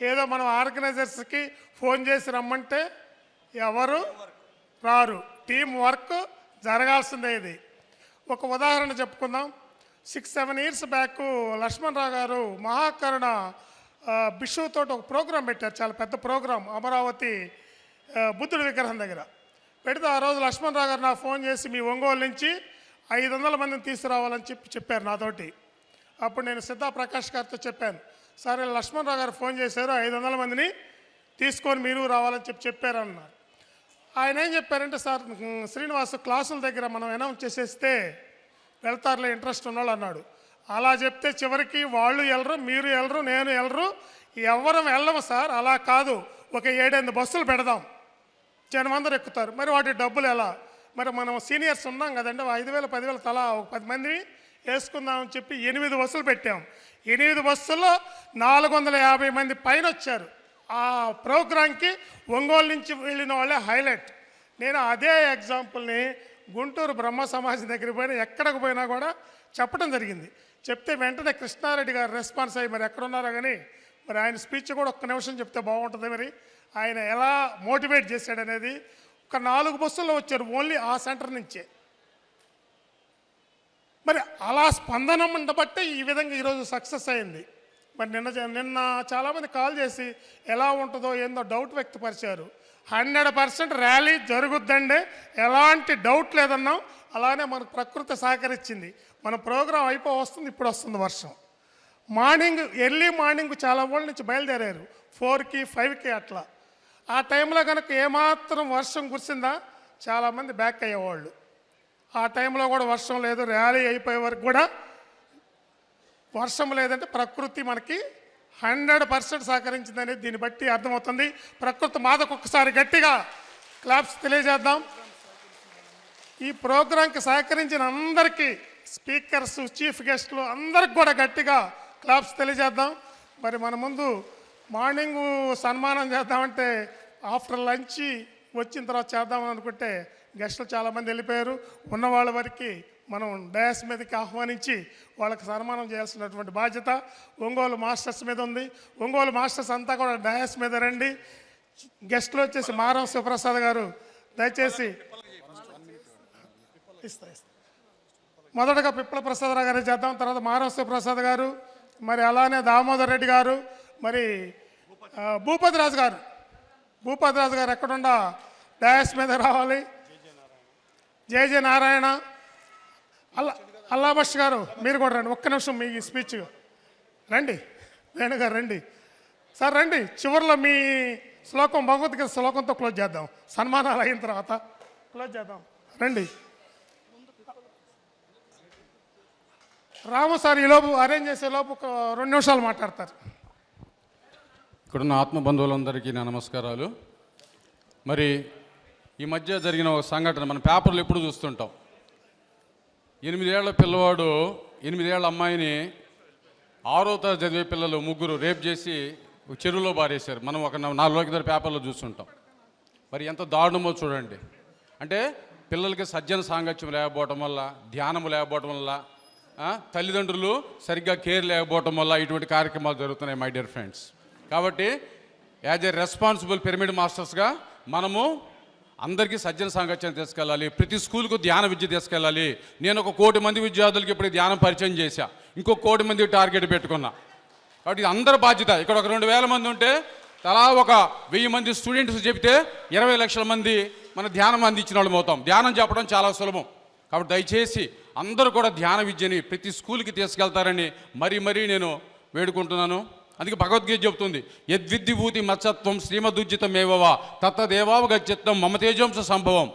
ఏదో మనం ఆర్గనైజర్స్కి ఫోన్ చేసి రమ్మంటే ఎవరు రారు. టీం వర్క్ జరగాల్సిందే. ఇది ఒక ఉదాహరణ చెప్పుకుందాం. 6-7 ఇయర్స్ బ్యాక్ లక్ష్మణరావు గారు మహాకరుణ బిషువుతో ఒక ప్రోగ్రాం పెట్టారు. చాలా పెద్ద ప్రోగ్రాం అమరావతి బుద్ధుడి విగ్రహం దగ్గర పెడితే ఆ రోజు లక్ష్మణరావు గారు నాకు ఫోన్ చేసి మీ ఒంగోలు నుంచి 500 మందిని తీసుకురావాలని చెప్పారు నాతోటి. అప్పుడు నేను సిద్ధా ప్రకాష్ గారితో చెప్పాను, సరే లక్ష్మణరావు గారు ఫోన్ చేశారు, 500 మందిని తీసుకొని మీరు రావాలని చెప్పారు అన్నారు. ఆయన ఏం చెప్పారంటే, సార్ శ్రీనివాస్ క్లాసుల దగ్గర మనం అనౌన్స్ చేసేస్తే వెళ్తారులే ఇంట్రెస్ట్ ఉన్నవాళ్ళు అన్నాడు. అలా చెప్తే చివరికి వాళ్ళు వెళ్ళరు, మీరు వెళ్ళరు, నేను వెళ్ళరు, ఎవరు వెళ్ళము సార్. అలా కాదు, ఒక 7-8 బస్సులు పెడదాం, జనం అందరూ ఎక్కుతారు. మరి వాటి డబ్బులు ఎలా? మరి మనం సీనియర్స్ ఉన్నాం కదండి, 5,000-10,000 తలా ఒక 10 మందిని వేసుకుందామని చెప్పి 8 బస్సులు పెట్టాం. 8 బస్సుల్లో 450 మంది పైన వచ్చారు. ఆ ప్రోగ్రాంకి ఒంగోలు నుంచి వెళ్ళిన వాళ్ళే హైలైట్. నేను అదే ఎగ్జాంపుల్ని గుంటూరు బ్రహ్మ సమాజం దగ్గరికి పోయినా ఎక్కడికి పోయినా కూడా చెప్పడం జరిగింది. చెప్తే వెంటనే కృష్ణారెడ్డి గారు రెస్పాన్స్ అయ్యి మరి ఎక్కడున్నారో కానీ మరి ఆయన స్పీచ్ కూడా ఒక్క నిమిషం చెప్తే బాగుంటుంది. మరి ఆయన ఎలా మోటివేట్ చేశాడనేది. ఒక 4 బస్సుల్లో వచ్చారు ఓన్లీ ఆ సెంటర్ నుంచే. మరి అలా స్పందన ఉండబట్టే ఈ విధంగా ఈరోజు సక్సెస్ అయింది. మరి నిన్న చాలామంది కాల్ చేసి ఎలా ఉంటుందో ఏందో డౌట్ వ్యక్తపరిచారు. 100% ర్యాలీ జరుగుద్దండి, ఎలాంటి డౌట్ లేదన్నాం. అలానే మనకు ప్రకృతి సహకరించింది. మన ప్రోగ్రాం వస్తుంది, ఇప్పుడు వస్తుంది వర్షం. ఎర్లీ మార్నింగ్ చాలా ఊళ్ళ నుంచి బయలుదేరారు 4కి 5కి అట్లా. ఆ టైంలో కనుక ఏమాత్రం వర్షం కురిసిందా చాలామంది బ్యాక్ అయ్యేవాళ్ళు. ఆ టైంలో కూడా వర్షం లేదు, ర్యాలీ అయిపోయే వరకు కూడా వర్షం లేదంటే ప్రకృతి మనకి 100% సహకరించిందనేది దీన్ని బట్టి అర్థమవుతుంది. ప్రకృతి మాతకు ఒక్కసారి గట్టిగా క్లాప్స్ తెలియజేద్దాం. ఈ ప్రోగ్రాంకి సహకరించిన అందరికీ, స్పీకర్స్, చీఫ్ గెస్టులు అందరికి కూడా గట్టిగా క్లాప్స్ తెలియజేద్దాం. మరి మన ముందు మార్నింగ్ సన్మానం చేద్దామంటే ఆఫ్టర్ లంచ్ వచ్చిన తర్వాత చేద్దామని అనుకుంటే గెస్టులు చాలామంది వెళ్ళిపోయారు. ఉన్న వాళ్ళ వరకు మనం డయాస్ మీదకి ఆహ్వానించి వాళ్ళకి సన్మానం చేయాల్సినటువంటి బాధ్యత ఒంగోలు మాస్టర్స్ మీద ఉంది. ఒంగోలు మాస్టర్స్ అంతా కూడా డయాస్ మీద రండి. గెస్టులు వచ్చేసి మారం శివప్రసాద్ గారు దయచేసి మొదటగా పిప్పల ప్రసాదరావు గారు చేద్దాం, తర్వాత మారం శివప్రసాద్ గారు, మరి అలానే దామోదర్ రెడ్డి గారు, మరి భూపతి రాజు గారు ఎక్కడుండా డయాస్ మీద రావాలి. జేజే నారాయణ, అల్లాబష్ గారు మీరు కూడా రండి. ఒక్క నిమిషం మీ స్పీచ్ రండి. వేణుగారు రండి. సార్ రండి. చివరిలో మీ శ్లోకం, భగవద్గీత శ్లోకంతో క్లోజ్ చేద్దాం. సన్మానాలు అయిన తర్వాత క్లోజ్ చేద్దాం. రండి. రాము సార్ ఈలోపు అరేంజ్ చేసే లోపు ఒక 2 నిమిషాలు మాట్లాడతారు. ఇక్కడున్న ఆత్మబంధువులందరికీ నా నమస్కారాలు. మరి ఈ మధ్య జరిగిన ఒక సంఘటన మన పేపర్లు ఎప్పుడు చూస్తుంటాం. 8 ఏళ్ల పిల్లవాడు 8 ఏళ్ల అమ్మాయిని 6వ తరగతి చదివే పిల్లలు 3 రేప్ చేసి చెరువులో బారేశారు. మనం ఒక 4 పేపర్లో చూస్తుంటాం. మరి ఎంత దారుణమో చూడండి. అంటే పిల్లలకి సజ్జన సాంగత్యం లేకపోవటం వల్ల, ధ్యానము లేకపోవటం వల్ల, తల్లిదండ్రులు సరిగ్గా కేర్ లేకపోవటం వల్ల ఇటువంటి కార్యక్రమాలు జరుగుతున్నాయి మై డియర్ ఫ్రెండ్స్. కాబట్టి యాజ్ ఏ రెస్పాన్సిబుల్ పిరమిడ్ మాస్టర్స్గా మనము అందరికీ సజ్జన సాంగత్యం తీసుకెళ్ళాలి. ప్రతి స్కూల్కు ధ్యాన విద్య తీసుకెళ్ళాలి. నేను 1 కోటి మంది విద్యార్థులకి ఇప్పుడు ధ్యానం పరిచయం చేశా. ఇంకో 1 కోటి మంది టార్గెట్ పెట్టుకున్నా. కాబట్టి ఇది అందరి బాధ్యత. ఇక్కడ ఒక 2,000 మంది ఉంటే తలా ఒక 1000 మంది స్టూడెంట్స్ చెబితే 20 లక్షల మంది మన ధ్యానం అందించిన వాళ్ళం అవుతాం. ధ్యానం చెప్పడం చాలా సులభం. కాబట్టి దయచేసి అందరూ కూడా ధ్యాన విద్యని ప్రతి స్కూల్కి తీసుకెళ్తారని మరీ నేను వేడుకుంటున్నాను. అందుకే భగవద్గీత చెబుతుంది, యద్విద్విభూతి మత్సత్వం శ్రీమదుజ్జితమేవవా తత్తదేవావగత్యత్వం మమతేజంస సంభవం.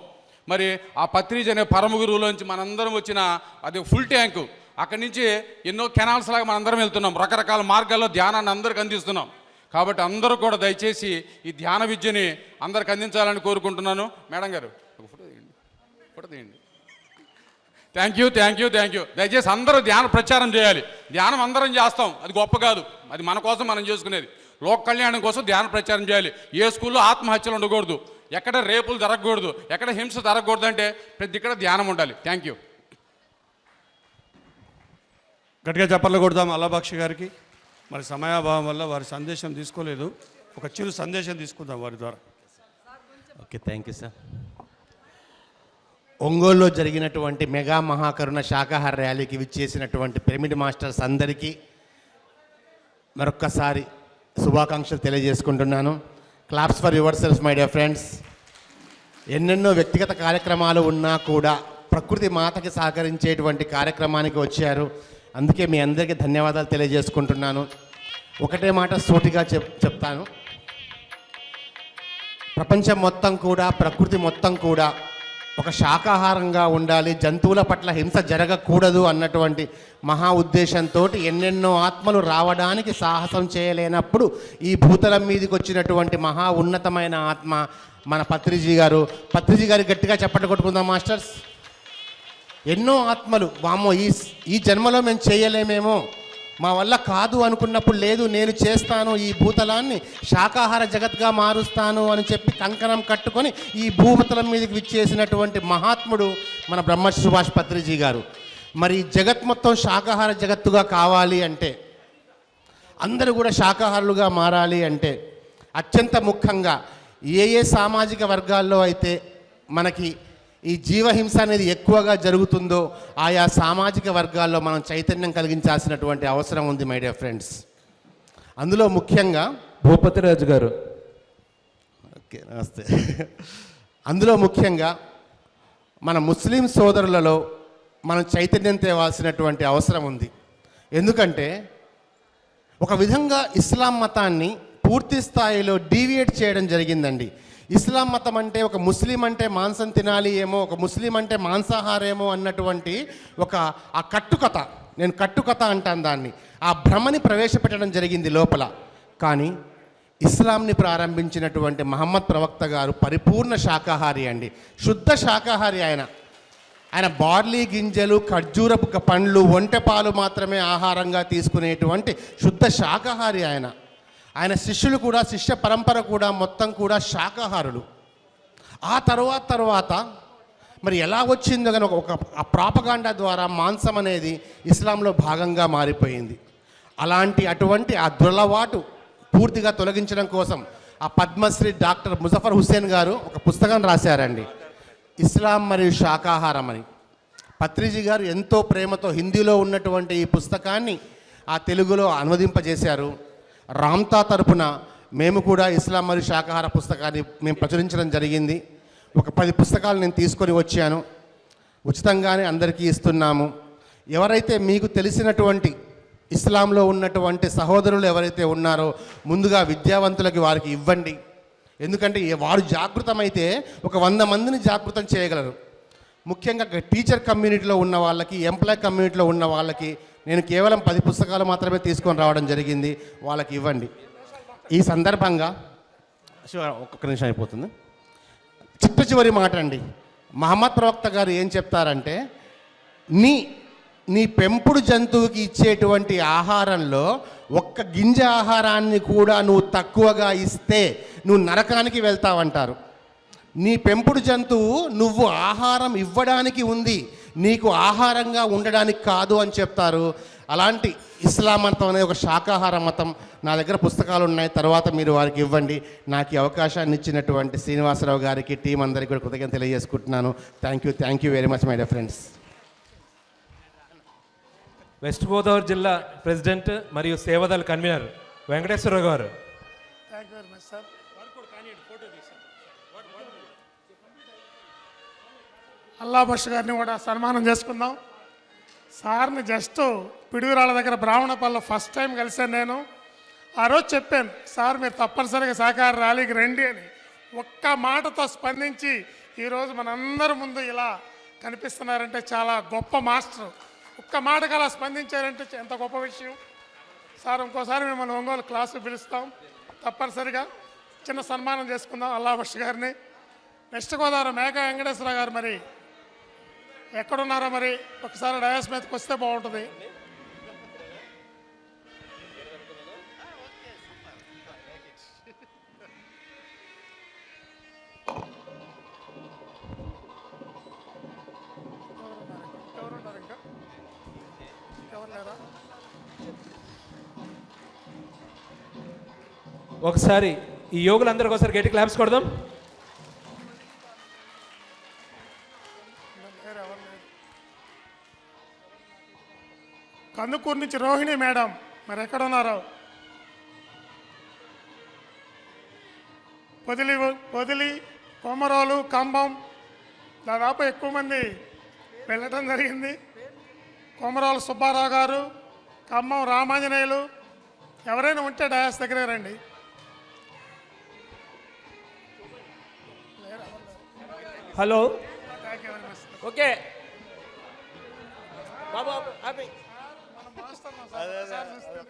మరి ఆ పత్రిజ్ అనే పరమ గురువులోంచి మనందరం వచ్చిన అది ఫుల్ ట్యాంకు. అక్కడి నుంచి ఎన్నో కెనాల్స్ లాగా మనందరం వెళ్తున్నాం. రకరకాల మార్గాల్లో ధ్యానాన్ని అందరికి అందిస్తున్నాం. కాబట్టి అందరూ కూడా దయచేసి ఈ ధ్యాన విద్యని అందరికి అందించాలని కోరుకుంటున్నాను. మేడం గారు ఒక ఫోటో తీయండి. Thank you. దయచేసి అందరూ ధ్యాన ప్రచారం చేయాలి. ధ్యానం అందరం చేస్తాం, అది గొప్ప కాదు. అది మన కోసం మనం చేసుకునేది. లోక కళ్యాణం కోసం ధ్యాన ప్రచారం చేయాలి. ఏ స్కూల్లో ఆత్మహత్యలు ఉండకూడదు, ఎక్కడ రేపులు జరగకూడదు, ఎక్కడ హింస జరగకూడదు. అంటే ప్రతి ఇక్కడ ధ్యానం ఉండాలి. Thank you. గట్టిగా చప్పట్లు కొడదాం అల్లాబక్షి గారికి. మరి సమయాభావం వల్ల వారి సందేశం తీసుకోలేదు. ఒక చిరు సందేశం తీసుకుందాం వారి ద్వారా. Okay, thank you sir. ఒంగోలులో జరిగినటువంటి మెగా మహాకరుణ శాకాహార ర్యాలీకి విచ్చేసినటువంటి పిరమిడ్ మాస్టర్స్ అందరికీ మరొక్కసారి శుభాకాంక్షలు తెలియజేసుకుంటున్నాను. Claps for your self my dear friends. ఎన్నెన్నో వ్యక్తిగత కార్యక్రమాలు ఉన్నా కూడా ప్రకృతి మాతకి సహకరించేటువంటి కార్యక్రమానికి వచ్చారు. అందుకే మీ అందరికీ ధన్యవాదాలు తెలియజేసుకుంటున్నాను. ఒకటే మాట సూటిగా చెప్తాను. ప్రపంచం మొత్తం కూడా, ప్రకృతి మొత్తం కూడా ఒక శాకాహారంగా ఉండాలి, జంతువుల పట్ల హింస జరగకూడదు అన్నటువంటి మహా ఉద్దేశంతో ఎన్నెన్నో ఆత్మలు రావడానికి సాహసం చేయలేనప్పుడు ఈ భూతలం మీదకి వచ్చినటువంటి మహా ఉన్నతమైన ఆత్మ మన పత్రిజీ గారు గట్టిగా చప్పట్లు కొట్టుకుందాం మాస్టర్స్. ఎన్నో ఆత్మలు వామ్మో ఈ జన్మలో మేము చేయలేమేమో, మా వల్ల కాదు అనుకున్నప్పుడు లేదు నేను చేస్తాను, ఈ భూతలాన్ని శాకాహార జగత్గా మారుస్తాను అని చెప్పి కంకణం కట్టుకొని ఈ భూతలం మీదకి విచ్చేసినటువంటి మహాత్ముడు మన బ్రహ్మర్షి సుభాష్ పత్రిజీ గారు. మరి ఈ జగత్ మొత్తం శాకాహార జగత్తుగా కావాలి అంటే, అందరూ కూడా శాకాహారులుగా మారాలి అంటే అత్యంత ముఖ్యంగా ఏ సామాజిక వర్గాల్లో అయితే మనకి ఈ జీవహింస అనేది ఎక్కువగా జరుగుతుందో ఆయా సామాజిక వర్గాల్లో మనం చైతన్యం కలిగించాల్సినటువంటి అవసరం ఉంది మై డియర్ ఫ్రెండ్స్. అందులో ముఖ్యంగా భూపతిరాజు గారు. ఓకే, నమస్తే. అందులో ముఖ్యంగా మన ముస్లిం సోదరులలో మనం చైతన్యం తేవాల్సినటువంటి అవసరం ఉంది. ఎందుకంటే ఒక విధంగా ఇస్లాం మతాన్ని పూర్తి స్థాయిలో డీవియేట్ చేయడం జరిగిందండి. ఇస్లాం మతం అంటే ఒక ముస్లిం అంటే మాంసం తినాలి ఏమో, ఒక ముస్లిం అంటే మాంసాహారేమో అన్నటువంటి ఆ కట్టుకథ, నేను కట్టుకథ అంటాను దాన్ని, ఆ భ్రమని ప్రవేశపెట్టడం జరిగింది లోపల. కానీ ఇస్లాంని ప్రారంభించినటువంటి మహమ్మద్ ప్రవక్త గారు పరిపూర్ణ శాకాహారి అండి, శుద్ధ శాకాహారి. ఆయన బార్లీ గింజలు, ఖర్జూరపు పండ్లు, ఒంటెపాలు మాత్రమే ఆహారంగా తీసుకునేటువంటి శుద్ధ శాకాహారి ఆయన శిష్యులు కూడా, శిష్య పరంపర కూడా మొత్తం కూడా శాకాహారులు. ఆ తర్వాత మరి ఎలా వచ్చిందో కానీ ఒక ప్రాపగాండా ద్వారా మాంసం అనేది ఇస్లాంలో భాగంగా మారిపోయింది. అటువంటి ఆ దురలవాటు పూర్తిగా తొలగించడం కోసం ఆ పద్మశ్రీ డాక్టర్ ముజఫర్ హుస్సేన్ గారు ఒక పుస్తకం రాశారండి, ఇస్లాం మరియు శాకాహారం అని. పత్రిజీ గారు ఎంతో ప్రేమతో హిందీలో ఉన్నటువంటి ఈ పుస్తకాన్ని ఆ తెలుగులో అనువదింపజేశారు. రామ్తా తరపున మేము కూడా ఇస్లాం మరియు శాకాహార పుస్తకాన్ని మేము ప్రచురించడం జరిగింది. ఒక 10 పుస్తకాలు నేను తీసుకొని వచ్చాను, ఉచితంగానే అందరికీ ఇస్తున్నాము. ఎవరైతే మీకు తెలిసినటువంటి ఇస్లాంలో ఉన్నటువంటి సహోదరులు ఎవరైతే ఉన్నారో ముందుగా విద్యావంతులకి వారికి ఇవ్వండి. ఎందుకంటే వారు జాగృతమైతే ఒక 100 మందిని జాగృతం చేయగలరు. ముఖ్యంగా టీచర్ కమ్యూనిటీలో ఉన్న వాళ్ళకి, ఎంప్లాయ్ కమ్యూనిటీలో ఉన్న వాళ్ళకి నేను కేవలం 10 పుస్తకాలు మాత్రమే తీసుకొని రావడం జరిగింది, వాళ్ళకి ఇవ్వండి. ఈ సందర్భంగా ఒక్క నిమిషం అయిపోతుంది, చివరి మాట అండి. మహమ్మద్ ప్రవక్త గారు ఏం చెప్తారంటే, నీ పెంపుడు జంతువుకి ఇచ్చేటువంటి ఆహారంలో ఒక్క గింజ ఆహారాన్ని కూడా నువ్వు తక్కువగా ఇస్తే నువ్వు నరకానికి వెళ్తావంటారు. నీ పెంపుడు జంతువు నువ్వు ఆహారం ఇవ్వడానికి ఉంది, నీకు ఆహారంగా ఉండడానికి కాదు అని చెప్తారు. అలాంటి ఇస్లాం మతం అనేది ఒక శాకాహార మతం. నా దగ్గర పుస్తకాలు ఉన్నాయి, తర్వాత మీరు వారికి ఇవ్వండి. నాకు ఈ అవకాశాన్ని ఇచ్చినటువంటి శ్రీనివాసరావు గారికి, టీం అందరికీ కూడా కృతజ్ఞతలు తెలియజేసుకుంటున్నాను. Thank you very much my dear friends. West Godavari జిల్లా ప్రెసిడెంట్ మరియు సేవాదళ కన్వీనర్ వెంకటేశ్వరరావు గారు. Thank you very much sir. Allah bush గారిని కూడా సన్మానం చేసుకుందాం. సార్ని జస్ట్ పిడుగురాళ్ళ దగ్గర బ్రాహ్మణపల్లిలో ఫస్ట్ టైం కలిశాను నేను. ఆ రోజు చెప్పాను, సార్ మీరు తప్పనిసరిగా శాకాహార ర్యాలీకి రండి అని. ఒక్క మాటతో స్పందించి ఈరోజు మనందరి ముందు ఇలా కనిపిస్తున్నారంటే చాలా గొప్ప మాస్టర్. ఒక్క మాటకు అలా స్పందించారంటే ఎంత గొప్ప విషయం. సార్ ఇంకోసారి మిమ్మల్ని ఒంగోలు క్లాసు పిలుస్తాం, తప్పనిసరిగా చిన్న సన్మానం చేసుకుందాం అల్లా బష్ గారిని. వెస్ట్ గోదావరి మేఘా వెంకటేశ్వర గారు మరి ఎక్కడున్నారో మరి ఒకసారి డయాస్ మీదకి వస్తే బాగుంటుంది. ఒకసారి ఈ యోగులందరికీ ఒకసారి గట్టి క్లాప్స్ కొడదాం. కందుకూరు నుంచి రోహిణి మేడం మరి ఎక్కడ ఉన్నారో. పొదిలి, కొమరోలు, కంబం దాదాపు ఎక్కువ మంది వెళ్ళటం జరిగింది. కొమరోలు సుబ్బారావు గారు, ఖమ్మం రామాంజనేయులు, ఎవరైనా ఉంటే డయాస్ దగ్గరే రండి. Hello, thank you very much. Okay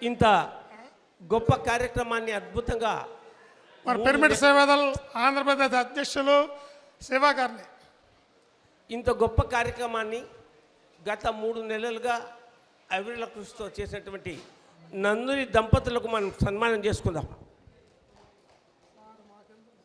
ఇంత గొప్ప కార్యక్రమాన్ని అద్భుతంగా మరి పిరమిడ్ సేవాదల్ ఆంధ్రప్రదేశ్ అధ్యక్షులు శివ గారిని, ఇంత గొప్ప కార్యక్రమాన్ని గత 3 నెలలుగా అవిరల కృషితో చేసినటువంటి నందుని దంపతులకు మనం సన్మానం చేసుకుందాం.